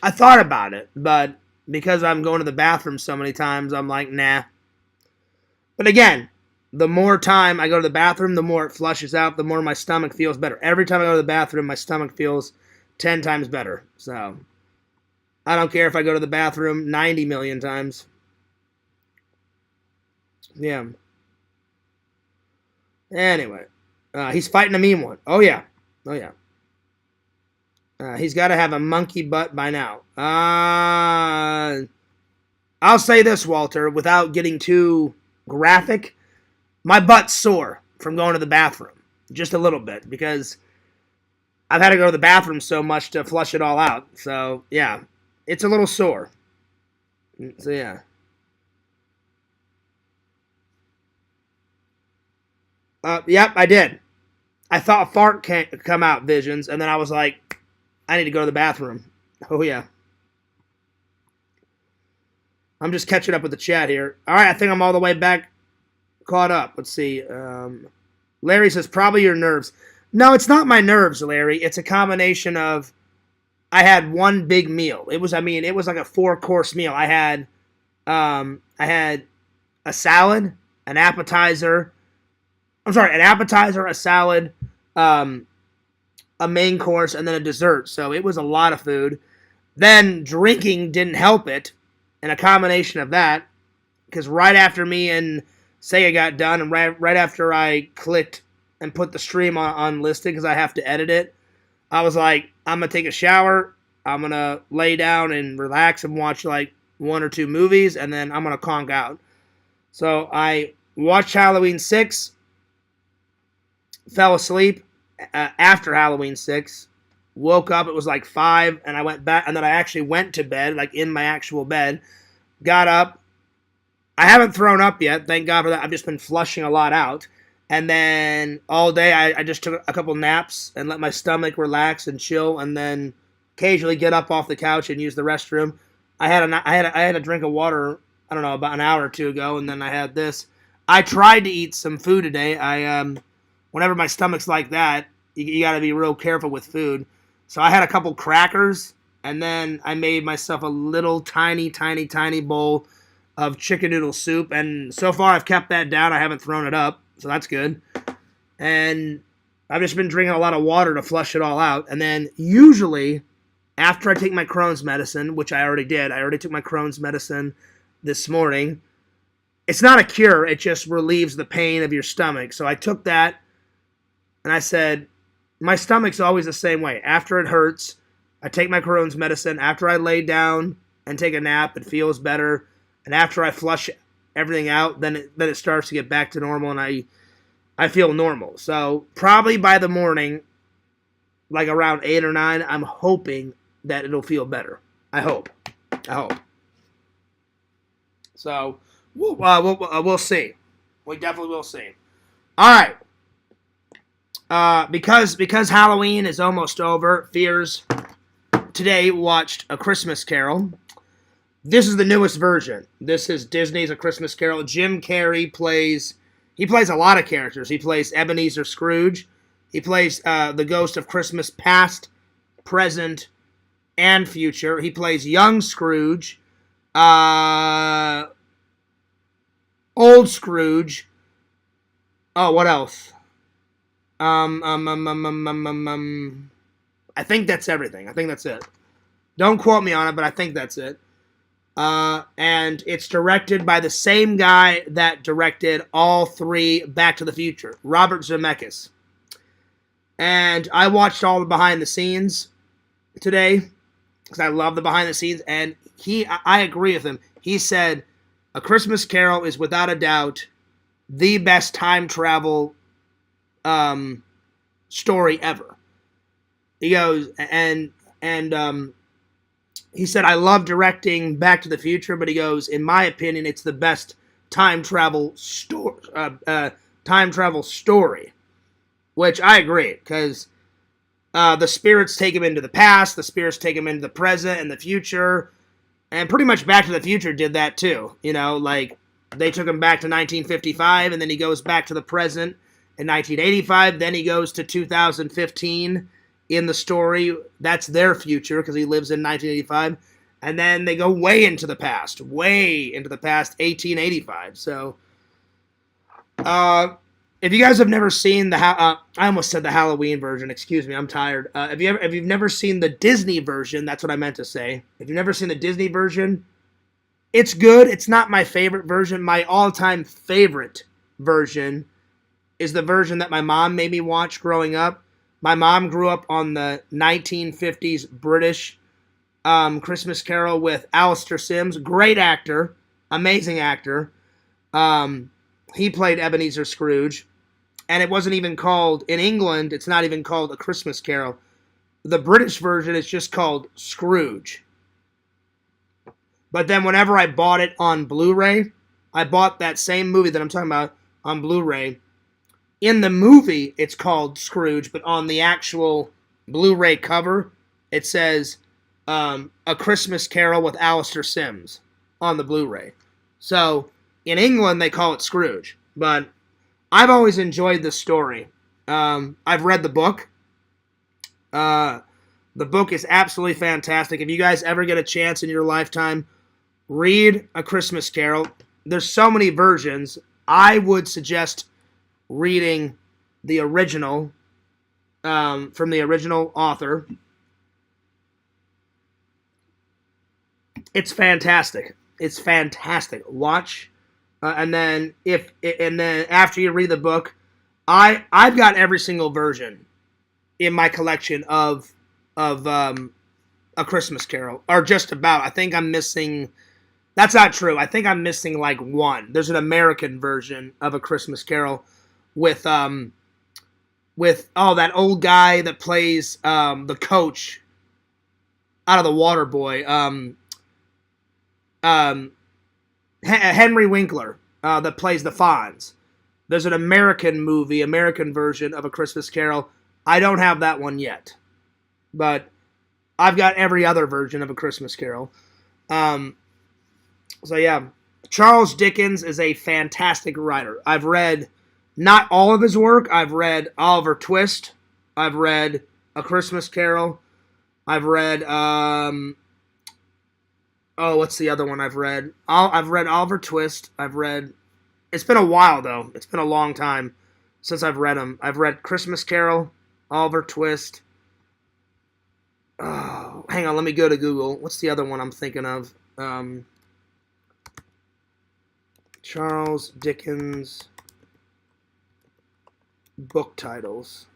I thought about it, but because I'm going to the bathroom so many times, I'm like, nah. But again, the more time I go to the bathroom, the more it flushes out, the more my stomach feels better. Every time I go to the bathroom, my stomach feels 10 times better. So, I don't care if I go to the bathroom 90 million times. Yeah. Anyway. He's fighting a mean one. Oh, yeah. Oh, yeah. He's got to have a monkey butt by now. I'll say this, Walter, without getting too graphic. My butt's sore from going to the bathroom. Just a little bit, because I've had to go to the bathroom so much to flush it all out. So, yeah, it's a little sore. So yeah. Yep, I did. I thought a fart can't come out visions, and then I was like, I need to go to the bathroom. Oh yeah. I'm just catching up with the chat here. All right, I think I'm all the way back caught up. Let's see. Larry says probably your nerves. No, it's not my nerves, Larry. It's a combination of I had one big meal. It was like a 4-course meal. I had a salad, an appetizer. I'm sorry, an appetizer, a salad, um, a main course, and then a dessert. So it was a lot of food. Then drinking didn't help it, and a combination of that, because right after me and Sega got done, and right after I clicked and put the stream on listed because I have to edit it, I was like, I'm gonna take a shower, I'm gonna lay down and relax and watch like 1 or 2 movies, and then I'm gonna conk out. So I watched Halloween 6, fell asleep after Halloween 6, woke up, it was like 5, and I went back, and then I actually went to bed, like in my actual bed, got up. I haven't thrown up yet, thank God for that. I've just been flushing a lot out. And then all day I just took a couple naps and let my stomach relax and chill, and then occasionally get up off the couch and use the restroom. I had a drink of water, I don't know, about an hour or 2 ago, and then I had this. I tried to eat some food today. Whenever my stomach's like that, you got to be real careful with food. So I had a couple crackers, and then I made myself a little tiny bowl of chicken noodle soup, and so far I've kept that down. I haven't thrown it up, so that's good. And I've just been drinking a lot of water to flush it all out, and then usually after I take my Crohn's medicine, which I already did, I already took my Crohn's medicine this morning. It's not a cure, it just relieves the pain of your stomach. So I took that, and I said, my stomach's always the same way. After it hurts, I take my Crohn's medicine. After I lay down and take a nap, it feels better. And after I flush everything out, then it starts to get back to normal, and I feel normal. So probably by the morning, like around 8 or 9, I'm hoping that it'll feel better. I hope. So we'll see. We definitely will see. All right. Because Halloween is almost over, Fears today watched A Christmas Carol. This is the newest version. This is Disney's A Christmas Carol. Jim Carrey plays a lot of characters. He plays Ebenezer Scrooge. He plays the ghost of Christmas past, present, and future. He plays young Scrooge, old Scrooge. Oh, what else? I think that's everything. I think that's it. Don't quote me on it, but I think that's it. And it's directed by the same guy that directed all 3 Back to the Future, Robert Zemeckis. And I watched all the behind the scenes today because I love the behind the scenes, and I agree with him. He said A Christmas Carol is without a doubt the best time travel story ever. He goes, and he said, I love directing Back to the Future, but he goes, in my opinion, it's the best time travel story, which I agree, because the spirits take him into the past, the spirits take him into the present and the future, and pretty much Back to the Future did that too. You know, like, they took him back to 1955, and then he goes back to the present in 1985, then he goes to 2015 in the story. That's their future, because he lives in 1985, and then they go way into the past, 1885. So, if you guys have never seen I almost said the Halloween version, excuse me, I'm tired. If you've never seen the Disney version, that's what I meant to say. If you've never seen the Disney version, it's good. It's not my favorite version. My all-time favorite version is the version that my mom made me watch growing up. My mom grew up on the 1950s British Christmas Carol with Alistair Sims. Great actor. Amazing actor. He played Ebenezer Scrooge. And it wasn't even called, in England, it's not even called A Christmas Carol. The British version is just called Scrooge. But then whenever I bought it on Blu-ray, I bought that same movie that I'm talking about on Blu-ray. In the movie, it's called Scrooge, but on the actual Blu-ray cover, it says A Christmas Carol with Alistair Sims on the Blu-ray. So in England, they call it Scrooge. But I've always enjoyed the story. I've read the book. The book is absolutely fantastic. If you guys ever get a chance in your lifetime, read A Christmas Carol. There's so many versions. I would suggest reading the original from the original author. It's fantastic. It's fantastic. Watch, and then after you read the book, I've got every single version in my collection of A Christmas Carol, or just about. I think I'm missing. That's not true. I think I'm missing like one. There's an American version of A Christmas Carol with that old guy that plays the coach out of The Water Boy, Henry Winkler, that plays the Fonz. There's an American version of A Christmas Carol. I don't have that one yet, but I've got every other version of A Christmas Carol. So yeah, Charles Dickens is a fantastic writer. I've read not all of his work. I've read Oliver Twist. I've read A Christmas Carol. I've read what's the other one I've read? I've read Oliver Twist. It's been a while though. It's been a long time since I've read them. I've read Christmas Carol, Oliver Twist. Oh, hang on, let me go to Google. What's the other one I'm thinking of? Charles Dickens book titles.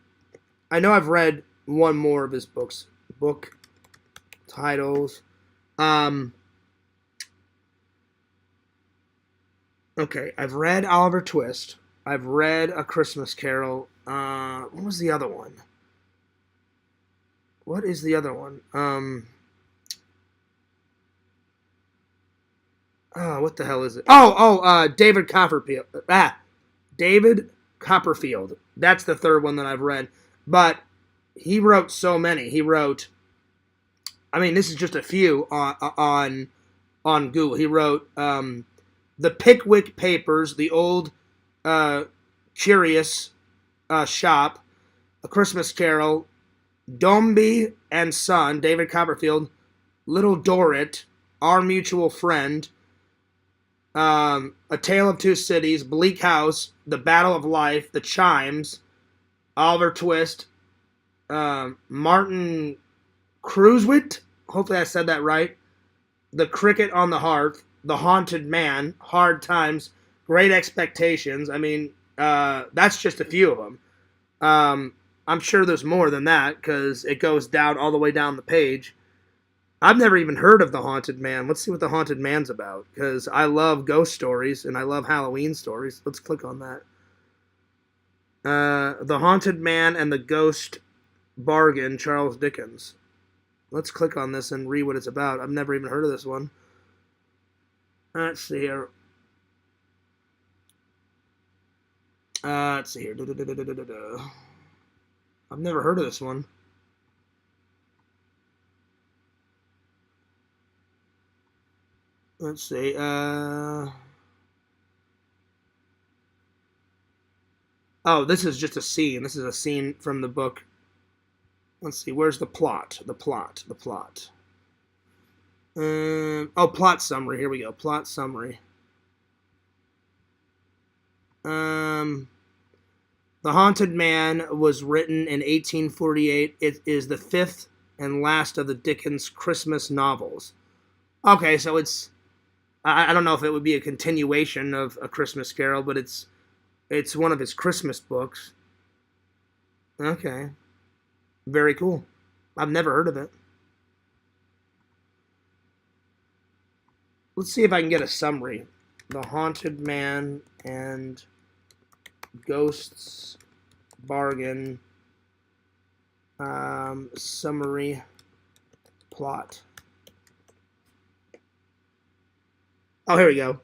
I know I've read one more of his books. Book titles. Okay, I've read Oliver Twist. I've read A Christmas Carol. What was the other one? What is the other one? What the hell is it? David Copperfield. David Copperfield. That's the third one that I've read. But he wrote so many. He wrote, this is just a few on Google. He wrote The Pickwick Papers, The Old Curious Shop, A Christmas Carol, Dombey and Son, David Copperfield, Little Dorrit, Our Mutual Friend, A Tale of Two Cities, Bleak House, The Battle of Life, The Chimes, Oliver Twist, Martin Cruisewit, hopefully I said that right, The Cricket on the Hearth, The Haunted Man, Hard Times, Great Expectations. That's just a few of them. I'm sure there's more than that because it goes down all the way down the page. I've never even heard of The Haunted Man. Let's see what The Haunted Man's about, because I love ghost stories and I love Halloween stories. Let's click on that. The Haunted Man and the Ghost Bargain, Charles Dickens. Let's click on this and read what it's about. I've never even heard of this one. Let's see here. I've never heard of this one. Let's see. This is just a scene. This is a scene from the book. Let's see. Where's the plot? The plot. Plot summary. Here we go. Plot summary. The Haunted Man was written in 1848. It is the fifth and last of the Dickens Christmas novels. Okay, so it's... I don't know if it would be a continuation of A Christmas Carol, but it's one of his Christmas books. Okay. Very cool. I've never heard of it. Let's see if I can get a summary. The Haunted Man and Ghosts Bargain. Summary. Plot. Oh, here we go.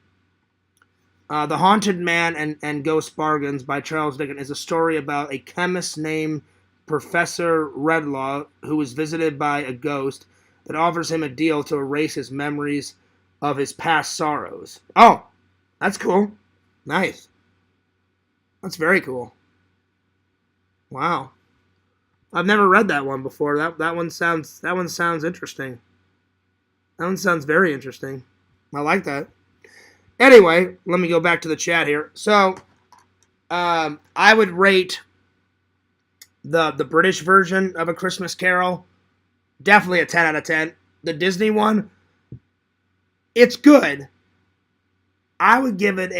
The Haunted Man and Ghost Bargains by Charles Dickens is a story about a chemist named Professor Redlaw who is visited by a ghost that offers him a deal to erase his memories of his past sorrows. Oh, that's cool. Nice. That's very cool. Wow. I've never read that one before. That one sounds interesting. That one sounds very interesting. I like that. Anyway, let me go back to the chat here. So, I would rate the British version of A Christmas Carol definitely a 10 out of 10. The Disney one, it's good. I would give it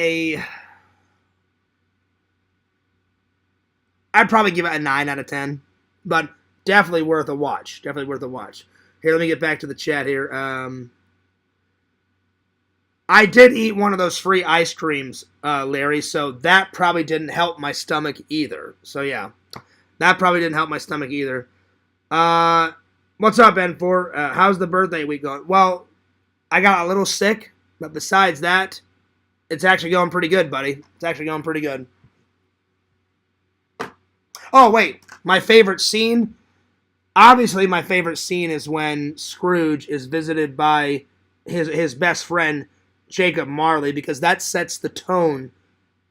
I'd probably give it a 9 out of 10. But definitely worth a watch. Definitely worth a watch. Here, let me get back to the chat here. I did eat one of those free ice creams, Larry, so that probably didn't help my stomach either. So, yeah. That probably didn't help my stomach either. What's up, N4? How's the birthday week going? Well, I got a little sick, but besides that, it's actually going pretty good, buddy. It's actually going pretty good. Oh, wait. My favorite scene? Obviously, my favorite scene is when Scrooge is visited by his best friend, Jacob Marley, because that sets the tone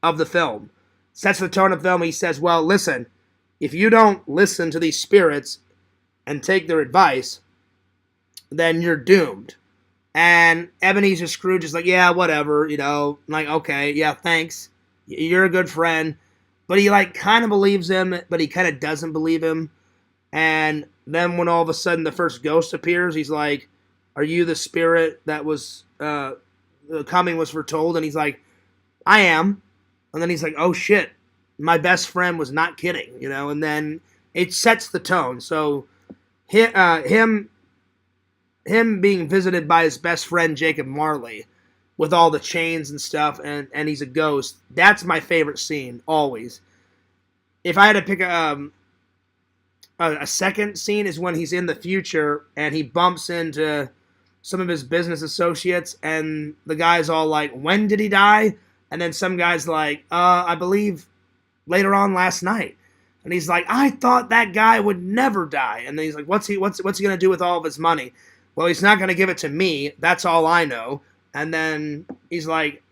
of the film. Sets the tone of the film. He says, well, listen, if you don't listen to these spirits and take their advice, then you're doomed. And Ebenezer Scrooge is like, yeah, whatever, like, okay, yeah, thanks. You're a good friend. But he, kind of believes him, but he kind of doesn't believe him. And then when all of a sudden the first ghost appears, he's like, are you the spirit that was, the coming was foretold? And he's like, I am. And then he's like, oh shit, my best friend was not kidding, and then it sets the tone. So him being visited by his best friend, Jacob Marley, with all the chains and stuff, and he's a ghost, that's my favorite scene, always. If I had to pick a second scene is when he's in the future and he bumps into some of his business associates, and the guy's all like, when did he die? And then some guy's like, I believe later on last night. And he's like, I thought that guy would never die. And then he's like, what's he gonna do with all of his money? Well, he's not gonna give it to me. That's all I know. And then he's like,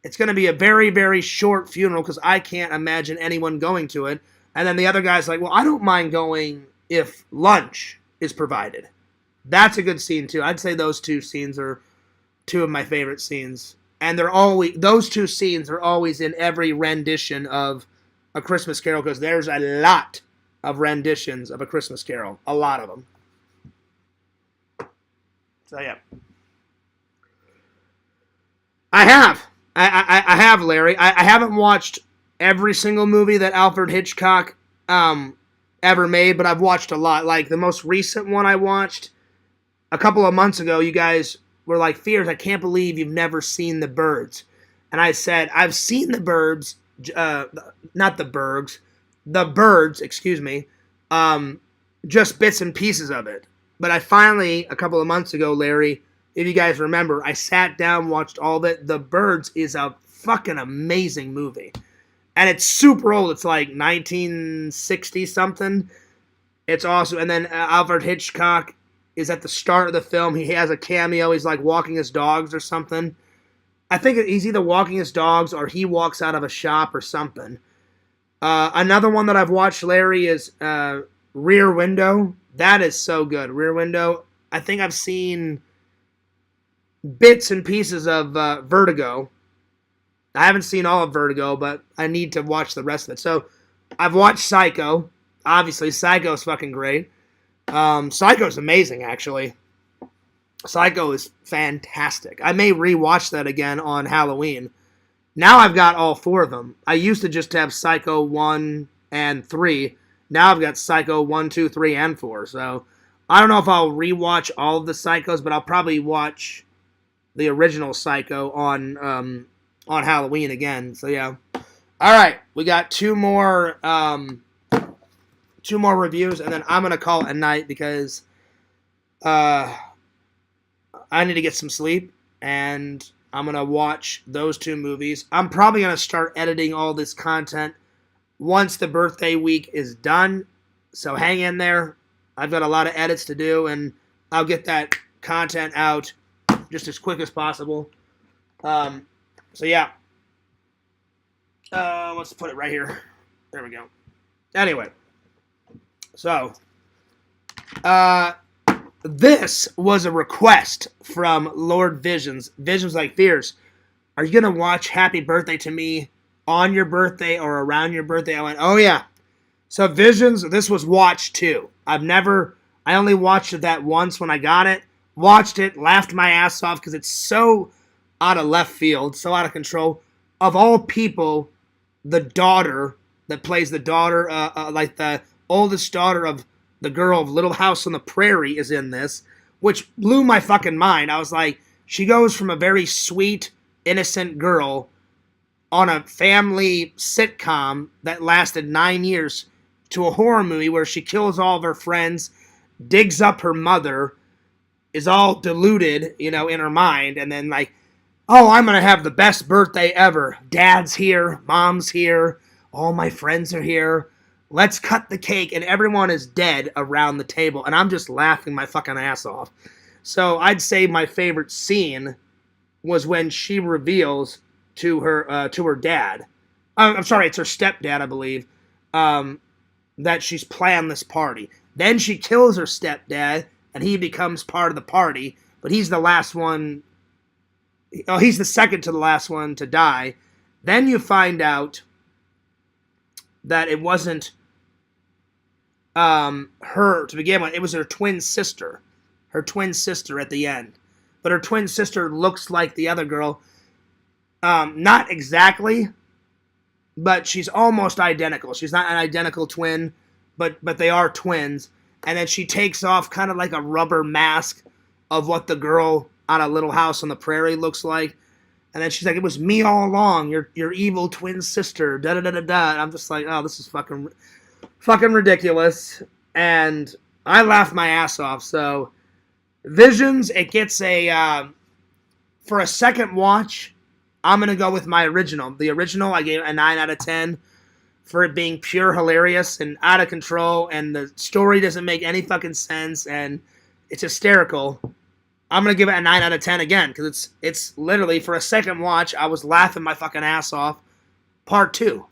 it's gonna be a very, very short funeral because I can't imagine anyone going to it. And then the other guy's like, well, I don't mind going if lunch is provided. That's a good scene, too. I'd say those two scenes are two of my favorite scenes. And those two scenes are always in every rendition of A Christmas Carol, because there's a lot of renditions of A Christmas Carol. A lot of them. So, yeah. I have, Larry. I haven't watched every single movie that Alfred Hitchcock ever made, but I've watched a lot. Like, the most recent one I watched a couple of months ago, you guys were like, Fears, I can't believe you've never seen The Birds. And I said, I've seen The Birds, not The Bergs, The Birds, excuse me, just bits and pieces of it. But I finally, a couple of months ago, Larry, if you guys remember, I sat down, watched all of it. The Birds is a fucking amazing movie. And it's super old. It's like 1960-something. It's awesome. And then Alfred Hitchcock is at the start of the film. He has a cameo. He's like walking his dogs or something. I think he's either walking his dogs or he walks out of a shop or something. Another one that I've watched, Larry, is Rear Window. That is so good. Rear Window. I think I've seen bits and pieces of Vertigo. I haven't seen all of Vertigo, but I need to watch the rest of it. So, I've watched Psycho. Obviously, Psycho's fucking great. Psycho's amazing, actually. Psycho is fantastic. I may rewatch that again on Halloween. Now I've got all four of them. I used to just have Psycho 1 and 3. Now I've got Psycho 1, 2, 3, and 4. So, I don't know if I'll rewatch all of the Psychos, but I'll probably watch the original Psycho on Halloween again. So yeah. All right, we got two more reviews, and then I'm gonna call it a night because I need to get some sleep, and I'm going to watch those 2 movies. I'm probably going to start editing all this content once the birthday week is done. So hang in there. I've got a lot of edits to do, and I'll get that content out just as quick as possible. So yeah. Let's put it right here. There we go. Anyway. So, this was a request from Lord Visions. Visions like Fears. Are you going to watch Happy Birthday to Me on your birthday or around your birthday? I went, oh yeah. So Visions, this was watched too. I only watched it that once when I got it. Watched it, laughed my ass off because it's so out of left field, so out of control. Of all people, the daughter that plays the daughter, like the oldest daughter of the girl of Little House on the Prairie is in this, which blew my fucking mind. I was like, she goes from a very sweet, innocent girl on a family sitcom that lasted 9 years to a horror movie where she kills all of her friends, digs up her mother, is all deluded, in her mind, and then like, oh, I'm going to have the best birthday ever. Dad's here, Mom's here, all my friends are here. Let's cut the cake, and everyone is dead around the table, and I'm just laughing my fucking ass off. So I'd say my favorite scene was when she reveals to her dad. I'm sorry, it's her stepdad, I believe, that she's planned this party. Then she kills her stepdad, and he becomes part of the party, but he's the last one. Oh, he's the second to the last one to die. Then you find out that it wasn't her to begin with. It was her twin sister. Her twin sister at the end. But her twin sister looks like the other girl. Not exactly, but she's almost identical. She's not an identical twin, but they are twins. And then she takes off kind of like a rubber mask of what the girl on a Little House on the Prairie looks like. And then she's like, it was me all along, your evil twin sister, da-da-da-da-da. And I'm just like, oh, this is fucking ridiculous. And I laughed my ass off. So, Visions, it gets for a second watch, I'm going to go with my original. The original, I gave a 9 out of 10 for it being pure hilarious and out of control, and the story doesn't make any fucking sense, and it's hysterical. I'm going to give it a 9 out of 10 again, because it's literally, for a second watch, I was laughing my fucking ass off. Part 2.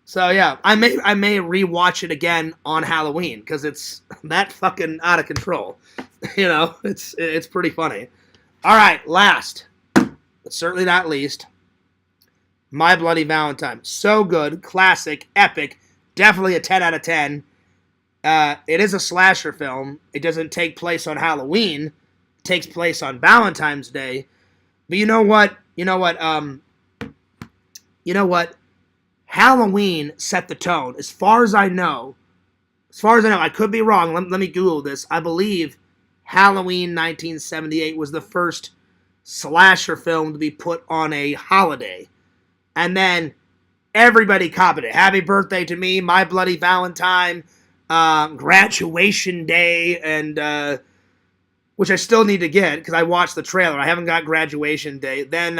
So, yeah, I may rewatch it again on Halloween, because it's that fucking out of control. It's pretty funny. All right, last, but certainly not least, My Bloody Valentine. So good, classic, epic, definitely a 10 out of 10. It is a slasher film. It doesn't take place on Halloween. It takes place on Valentine's Day. But you know what? Halloween set the tone. As far as I know, I could be wrong. Let me Google this. I believe Halloween 1978 was the first slasher film to be put on a holiday. And then everybody copied it. Happy Birthday to Me, My Bloody Valentine, Graduation Day, and which I still need to get because I watched the trailer. I haven't got Graduation Day. Then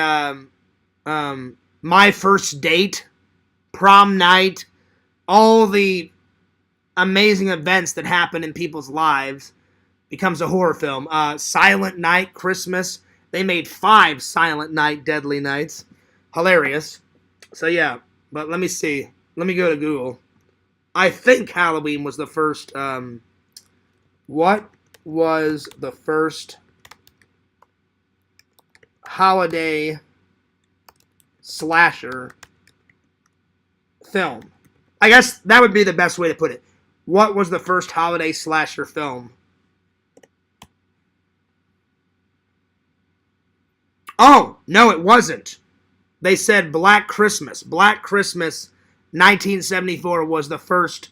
My First Date, Prom Night, all the amazing events that happen in people's lives becomes a horror film. Silent Night, Christmas. They made 5 Silent Night, Deadly Nights. Hilarious. So yeah, but let me see. Let me go to Google. I think Halloween was the first, what was the first holiday slasher film? I guess that would be the best way to put it. What was the first holiday slasher film? Oh, no, it wasn't. They said Black Christmas. Black Christmas 1974 was the first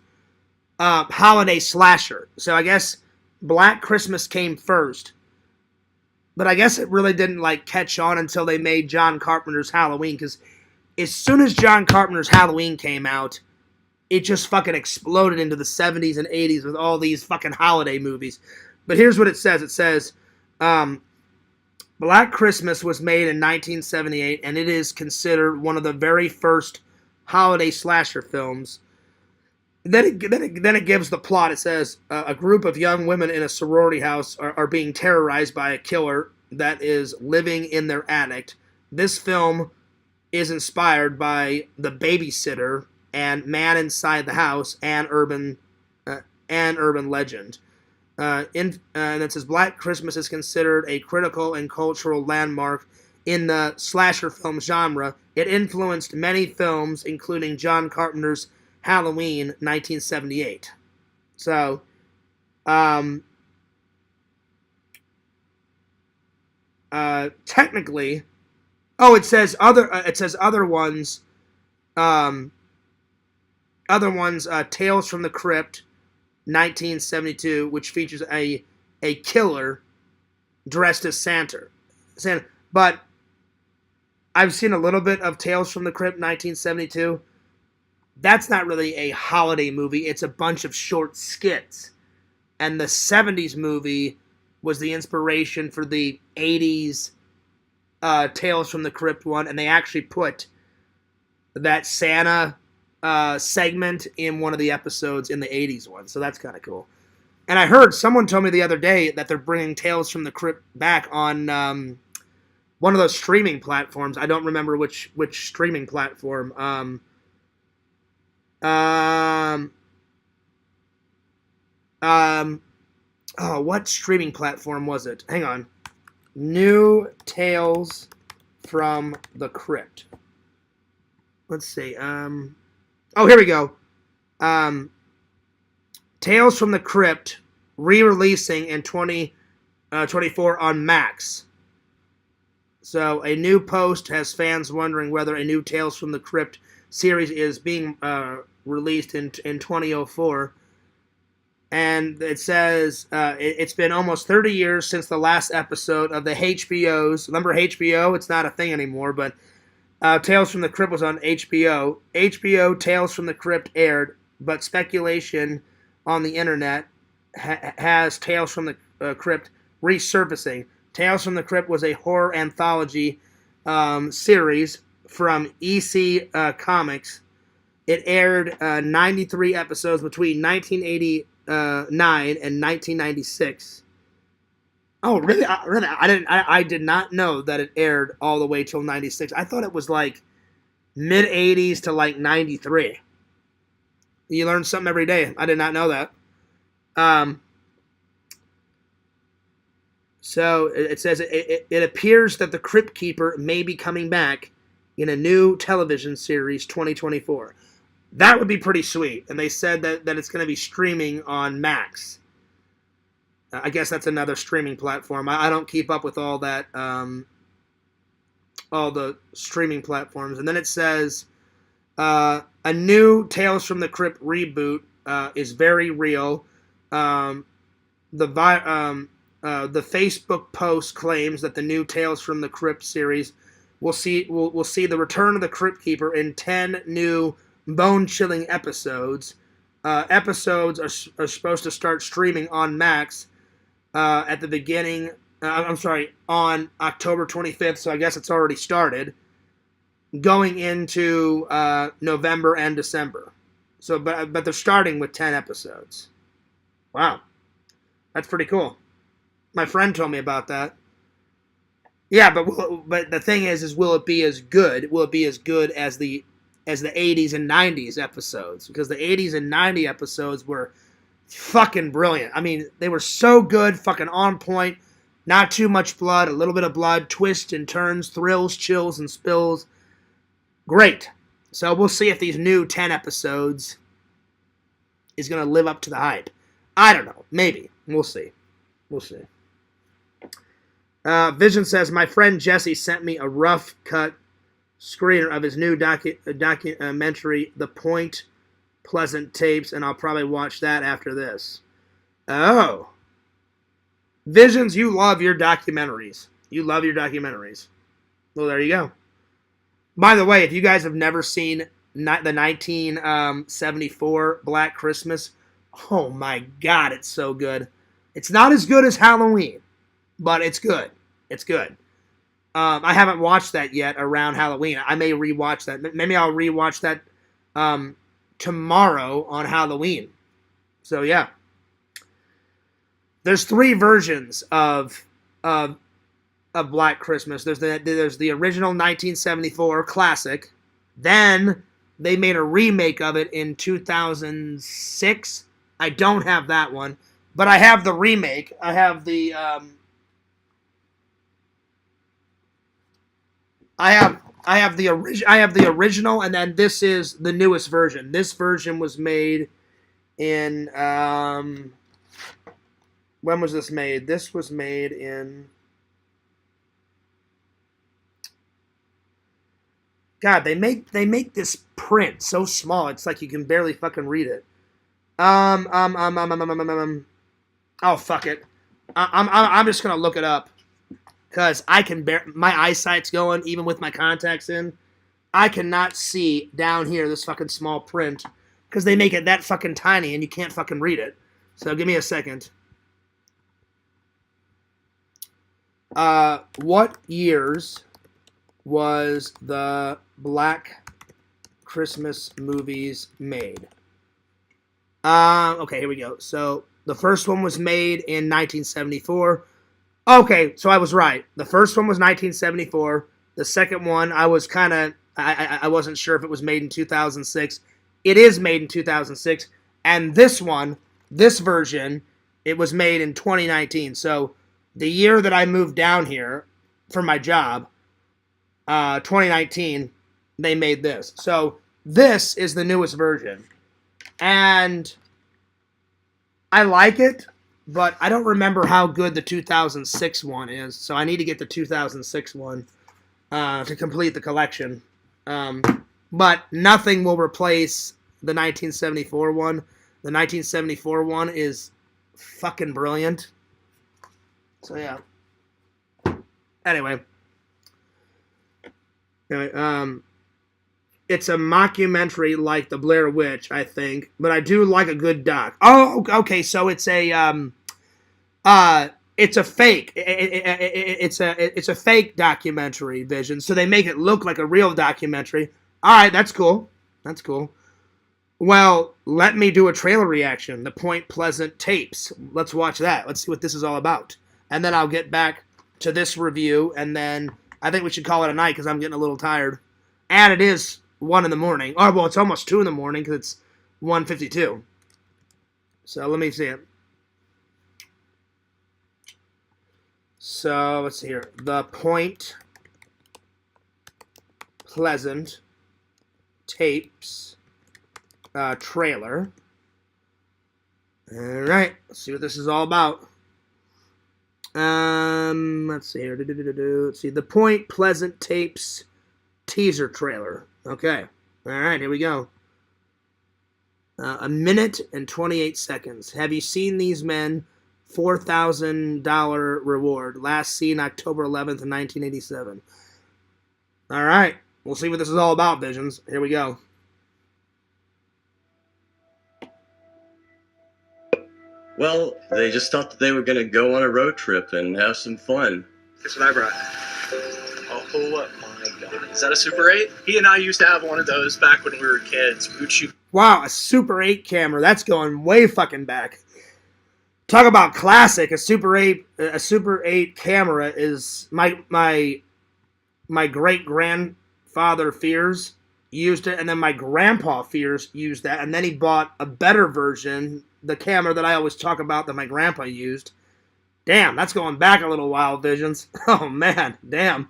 holiday slasher. So I guess Black Christmas came first. But I guess it really didn't catch on until they made John Carpenter's Halloween. Because as soon as John Carpenter's Halloween came out, it just fucking exploded into the 70s and 80s with all these fucking holiday movies. But here's what it says. It says, Um, Black Christmas was made in 1978, and it is considered one of the very first holiday slasher films. Then it gives the plot. It says a group of young women in a sorority house are being terrorized by a killer that is living in their attic. This film is inspired by The Babysitter and Man Inside the House and urban legend. And it says Black Christmas is considered a critical and cultural landmark in the slasher film genre. It influenced many films, including John Carpenter's Halloween 1978. So, technically, it says other ones. Other ones, Tales from the Crypt, 1972, which features a killer dressed as Santa. But I've seen a little bit of Tales from the Crypt, 1972. That's not really a holiday movie. It's a bunch of short skits. And the 70s movie was the inspiration for the 80s Tales from the Crypt one. And they actually put that Santa segment in one of the episodes in the 80s one. So that's kind of cool. And I heard someone told me the other day that they're bringing Tales from the Crypt back on one of those streaming platforms. I don't remember which streaming platform. What streaming platform was it? Hang on. New Tales from the Crypt. Let's see. Here we go. Tales from the Crypt re-releasing in 2024 on Max. So a new post has fans wondering whether a new Tales from the Crypt series is being released in 2004. And it says it's been almost 30 years since the last episode of the HBO's. Remember HBO? It's not a thing anymore, but Tales from the Crypt was on HBO. HBO Tales from the Crypt aired, but speculation on the internet has Tales from the Crypt resurfacing. Tales from the Crypt was a horror anthology series from EC Comics. It aired 93 episodes between 1989 and 1996. Oh, really? I did not know that it aired all the way till 96. I thought it was like mid 80s to like 93. You learn something every day. I did not know that. So it says it appears that the Crypt Keeper may be coming back in a new television series 2024. That would be pretty sweet. And they said that it's going to be streaming on Max. I guess that's another streaming platform. I don't keep up with all that, all the streaming platforms. And then it says a new Tales from the Crypt reboot is very real. The Facebook post claims that the new Tales from the Crypt series will see the return of the Crypt Keeper in 10 new bone-chilling episodes. Episodes are supposed to start streaming on Max at the beginning. On October 25th. So I guess it's already started. Going into November and December. So, but they're starting with 10 episodes. Wow, that's pretty cool. My friend told me about that. Yeah, but the thing is will it be as good? Will it be as good as the 80s and 90s episodes? Because the 80s and 90s episodes were fucking brilliant. I mean, they were so good, fucking on point. Not too much blood, a little bit of blood, twists and turns, thrills, chills, and spills. Great. So we'll see if these new 10 episodes is going to live up to the hype. I don't know. Maybe. We'll see. We'll see. Vision says, my friend Jesse sent me a rough cut screener of his new documentary, The Point Pleasant Tapes, and I'll probably watch that after this. Oh. Visions, you love your documentaries. You love your documentaries. Well, there you go. By the way, if you guys have never seen the 1974 Black Christmas, oh my God, it's so good. It's not as good as Halloween. but it's good. It's good. I haven't watched that yet around Halloween. I may rewatch that. Maybe I'll rewatch that tomorrow on Halloween. So yeah, there's 3 versions of Black Christmas. There's the original 1974 classic. Then they made a remake of it in 2006. I don't have that one, but I have the remake. I have the I have the original, and then this is the newest version. This version was made in when was this made? This was made in, God, they make this print so small it's like you can barely fucking read it. Oh, fuck it. I'm just gonna look it up because I can my eyesight's going even with my contacts in. I cannot see down here this fucking small print because they make it that fucking tiny and you can't fucking read it. So give me a second. What years was the Black Christmas movies made? Okay, here we go. So the first one was made in 1974. Okay, so I was right. The first one was 1974. The second one, I was kind of, I wasn't sure if it was made in 2006. It is made in 2006. And this one, this version, it was made in 2019. So the year that I moved down here for my job, 2019, they made this. So this is the newest version. And I like it, but I don't remember how good the 2006 one is. So I need to get the 2006 one to complete the collection. But nothing will replace the 1974 one. The 1974 one is fucking brilliant. So yeah. Anyway, it's a mockumentary like the Blair Witch, I think, but I do like a good doc. Oh, okay, so it's a it's a fake. It's a fake documentary, Vision. So they make it look like a real documentary. All right, that's cool. That's cool. Well, let me do a trailer reaction. The Point Pleasant tapes. Let's watch that. Let's see what this is all about. And then I'll get back to this review, and then I think we should call it a night because I'm getting a little tired. And it is 1 in the morning. Oh, well, it's almost 2 in the morning because it's 1:52. So let me see it. So let's see here. The Point Pleasant tapes trailer. All right, let's see what this is all about. Let's see here. Let's see. The Point Pleasant tapes teaser trailer. Okay. All right, here we go. 1 minute and 28 seconds. Have you seen these men? $4,000 reward. Last seen October 11th, 1987. All right. We'll see what this is all about, Visions. Here we go. Well, they just thought that they were going to go on a road trip and have some fun. Guess what I brought? Oh my god. Is that a Super 8? He and I used to have one of those back when we were kids. We would shoot. Wow, a Super 8 camera. That's going way fucking back. Talk about classic. A Super 8 camera is my great grandfather Fears used it, and then my grandpa Fears used that, and then he bought a better version, the camera that I always talk about that my grandpa used. Damn, that's going back a little while, Visions. Oh man, damn.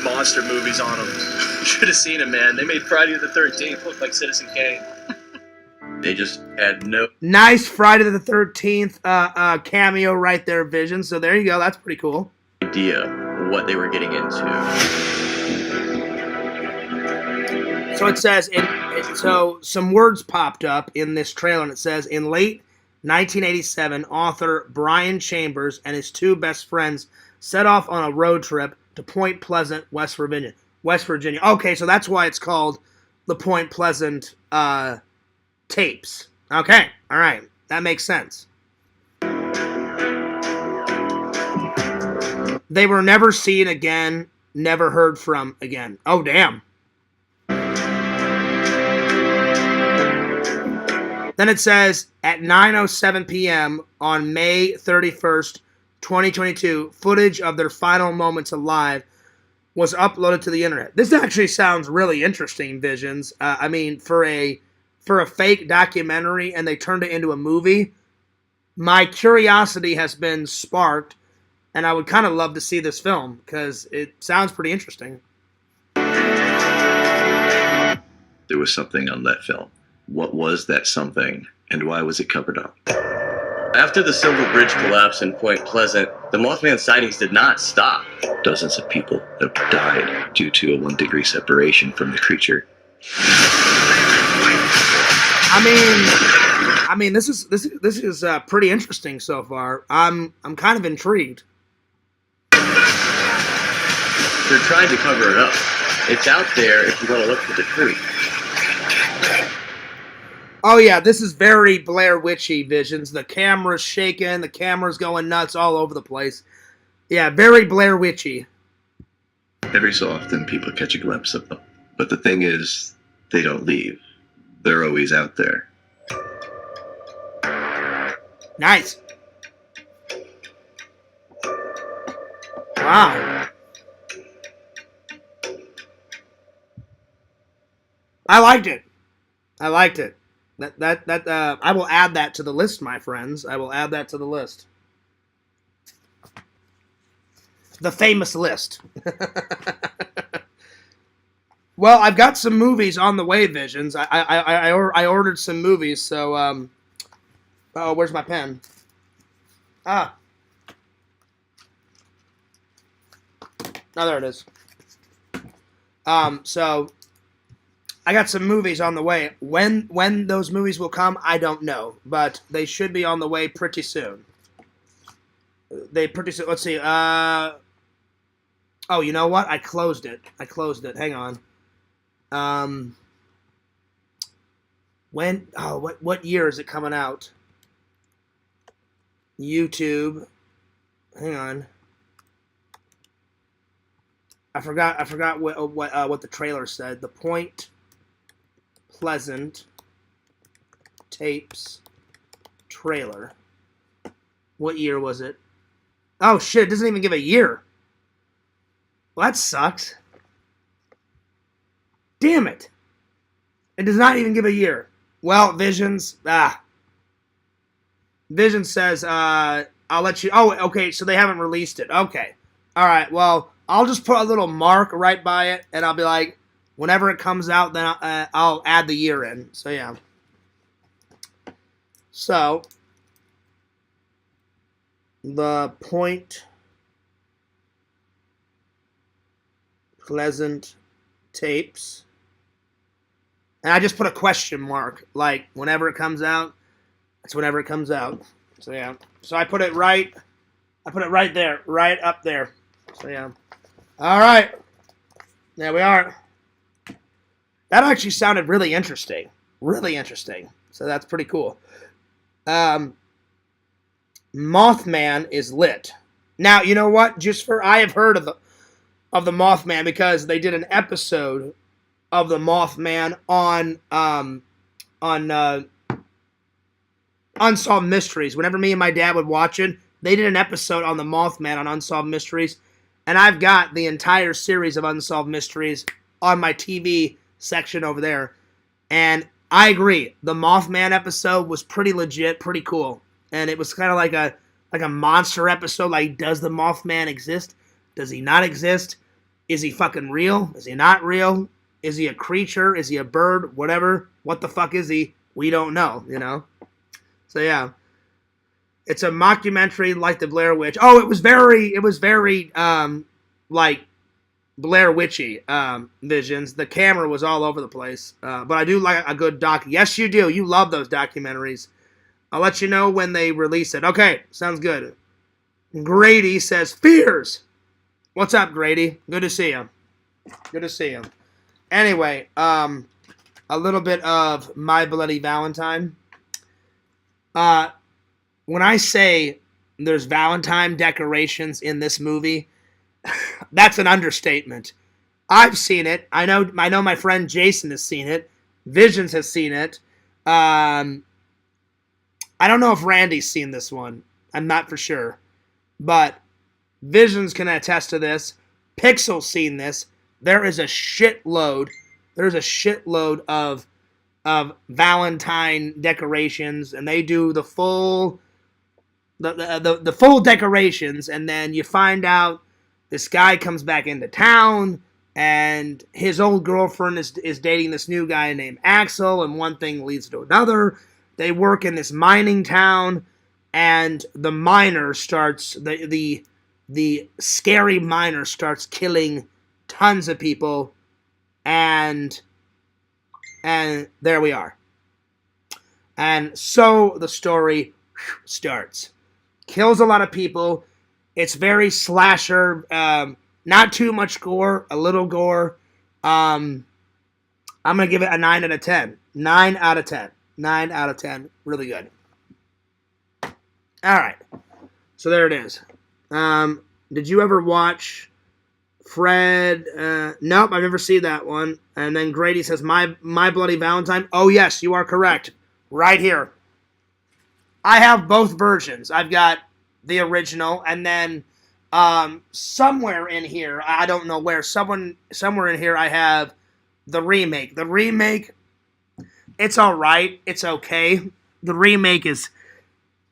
Monster movies on them. You should have seen them, man. They made Friday the 13th look like Citizen Kane. They just had no nice Friday the 13th cameo right there, Vision. So there you go. That's pretty cool. idea what they were getting into. So it says, so some words popped up in this trailer, and it says, in late 1987, author Brian Chambers and his 2 best friends set off on a road trip to Point Pleasant, West Virginia. Okay, so that's why it's called the Point Pleasant tapes. Okay, all right, that makes sense. They were never seen again, never heard from again. Oh, damn. Then it says, at 9:07 p.m. on May 31st, 2022, footage of their final moments alive was uploaded to the internet. This actually sounds really interesting, Visions. I mean, for a fake documentary and they turned it into a movie, my curiosity has been sparked, and I would kind of love to see this film because it sounds pretty interesting. There was something on that film. What was that something, and why was it covered up? After the Silver Bridge collapse in Point Pleasant, the Mothman sightings did not stop. Dozens of people have died due to a 1-degree separation from the creature. I mean, this is pretty interesting so far. I'm kind of intrigued. They're trying to cover it up. It's out there if you want to look for the truth. Oh yeah, this is very Blair Witchy, Visions. The camera's shaking, the camera's going nuts all over the place. Yeah, very Blair Witchy. Every so often, people catch a glimpse of them. But the thing is, they don't leave. They're always out there. Nice. Wow. I liked it. I liked it. I will add that to the list, my friends. I will add that to the list. The famous list. Well, I've got some movies on the way, Visions. I ordered some movies, so oh, where's my pen? Ah. Oh, there it is. So I got some movies on the way. When those movies will come, I don't know, but they should be on the way pretty soon. Let's see. Oh, you know what? I closed it. Hang on. When? Oh, what year is it coming out? YouTube. Hang on. I forgot what the trailer said. The Point Pleasant Tapes trailer. What year was it? Oh shit, it doesn't even give a year. Well, that sucks. Damn it. It does not even give a year. Well, Visions, Vision says, I'll let you, oh, okay, so they haven't released it. Okay. Alright, well, I'll just put a little mark right by it, and I'll be like, whenever it comes out, then I'll add the year in. So, yeah. So, the Point Pleasant Tapes. And I just put a question mark. Like, whenever it comes out, it's whenever it comes out. So, yeah. So, I put it right there. Right up there. So, yeah. All right. There we are. That actually sounded really interesting. Really interesting. So that's pretty cool. Mothman is lit. Now, you know what? I have heard of the Mothman because they did an episode of the Mothman on Unsolved Mysteries. Whenever me and my dad would watch it, they did an episode on the Mothman on Unsolved Mysteries. And I've got the entire series of Unsolved Mysteries on my TV section over there. And I agree. The Mothman episode was pretty legit, pretty cool. And it was kind of like a monster episode. Like, does the Mothman exist? Does he not exist? Is he fucking real? Is he not real? Is he a creature? Is he a bird? Whatever. What the fuck is he? We don't know, you know? So, yeah. It's a mockumentary like the Blair Witch. Oh, it was very, like, Blair Witchy Visions. The camera was all over the place. But I do like a good doc. Yes, you do. You love those documentaries. I'll let you know when they release it. Okay, sounds good. Grady says, Fears! What's up, Grady? Good to see you. Good to see you. Anyway, a little bit of My Bloody Valentine. When I say there's Valentine decorations in this movie, That's an understatement. I've seen it. I know my friend Jason has seen it. Visions has seen it. I don't know if Randy's seen this one. I'm not for sure. But Visions can attest to this. Pixel's seen this. There is a shitload. There's a shitload of Valentine decorations, and they do the full the full decorations, and then you find out this guy comes back into town, and his old girlfriend is dating this new guy named Axel, and one thing leads to another. They work in this mining town, and the miner starts the scary miner starts killing tons of people, and there we are. And so the story starts. Kills a lot of people. It's very slasher. Not too much gore. A little gore. I'm going to give it a 9 out of 10. 9 out of 10. 9 out of 10. Really good. Alright. So there it is. Did you ever watch Fred? Nope, I've never seen that one. And then Grady says, My Bloody Valentine. Oh, yes, you are correct. Right here. I have both versions. I've got the original, and then somewhere in here, I don't know where, somewhere in here I have the remake. The remake, it's all right. It's okay. The remake is,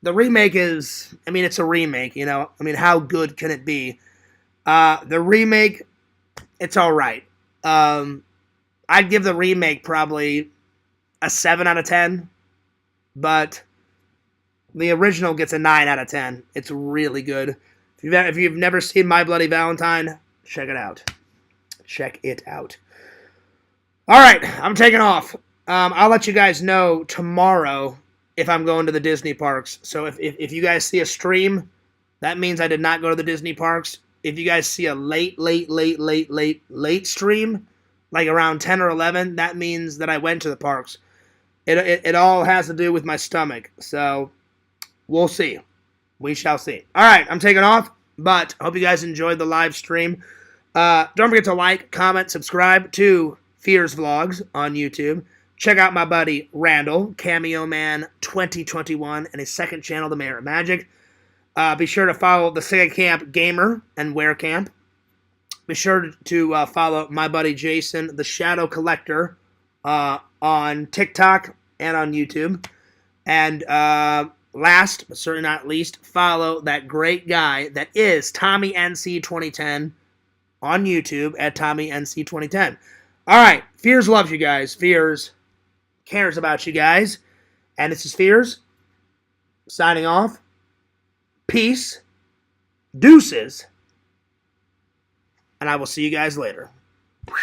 I mean, it's a remake, you know. I mean, how good can it be? The remake, it's all right. I'd give the remake probably a 7 out of 10, but the original gets a 9 out of 10. It's really good. If you've never seen My Bloody Valentine, check it out. Check it out. All right, I'm taking off. I'll let you guys know tomorrow if I'm going to the Disney parks. So if you guys see a stream, that means I did not go to the Disney parks. If you guys see a late stream, like around 10 or 11, that means that I went to the parks. It all has to do with my stomach. So we'll see. We shall see. All right, I'm taking off, but I hope you guys enjoyed the live stream. Don't forget to like, comment, subscribe to Fears Vlogs on YouTube. Check out my buddy Randall, Cameo Man 2021, and his second channel, The Mayor of Magic. Be sure to follow the Sega Camp Gamer and Wear Camp. Be sure to follow my buddy Jason, the Shadow Collector, on TikTok and on YouTube. And last, but certainly not least, follow that great guy that is Tommy NC 2010 on YouTube at Tommy NC 2010. All right, Fears loves you guys. Fears cares about you guys. And this is Fears signing off. Peace, deuces, and I will see you guys later. Whew.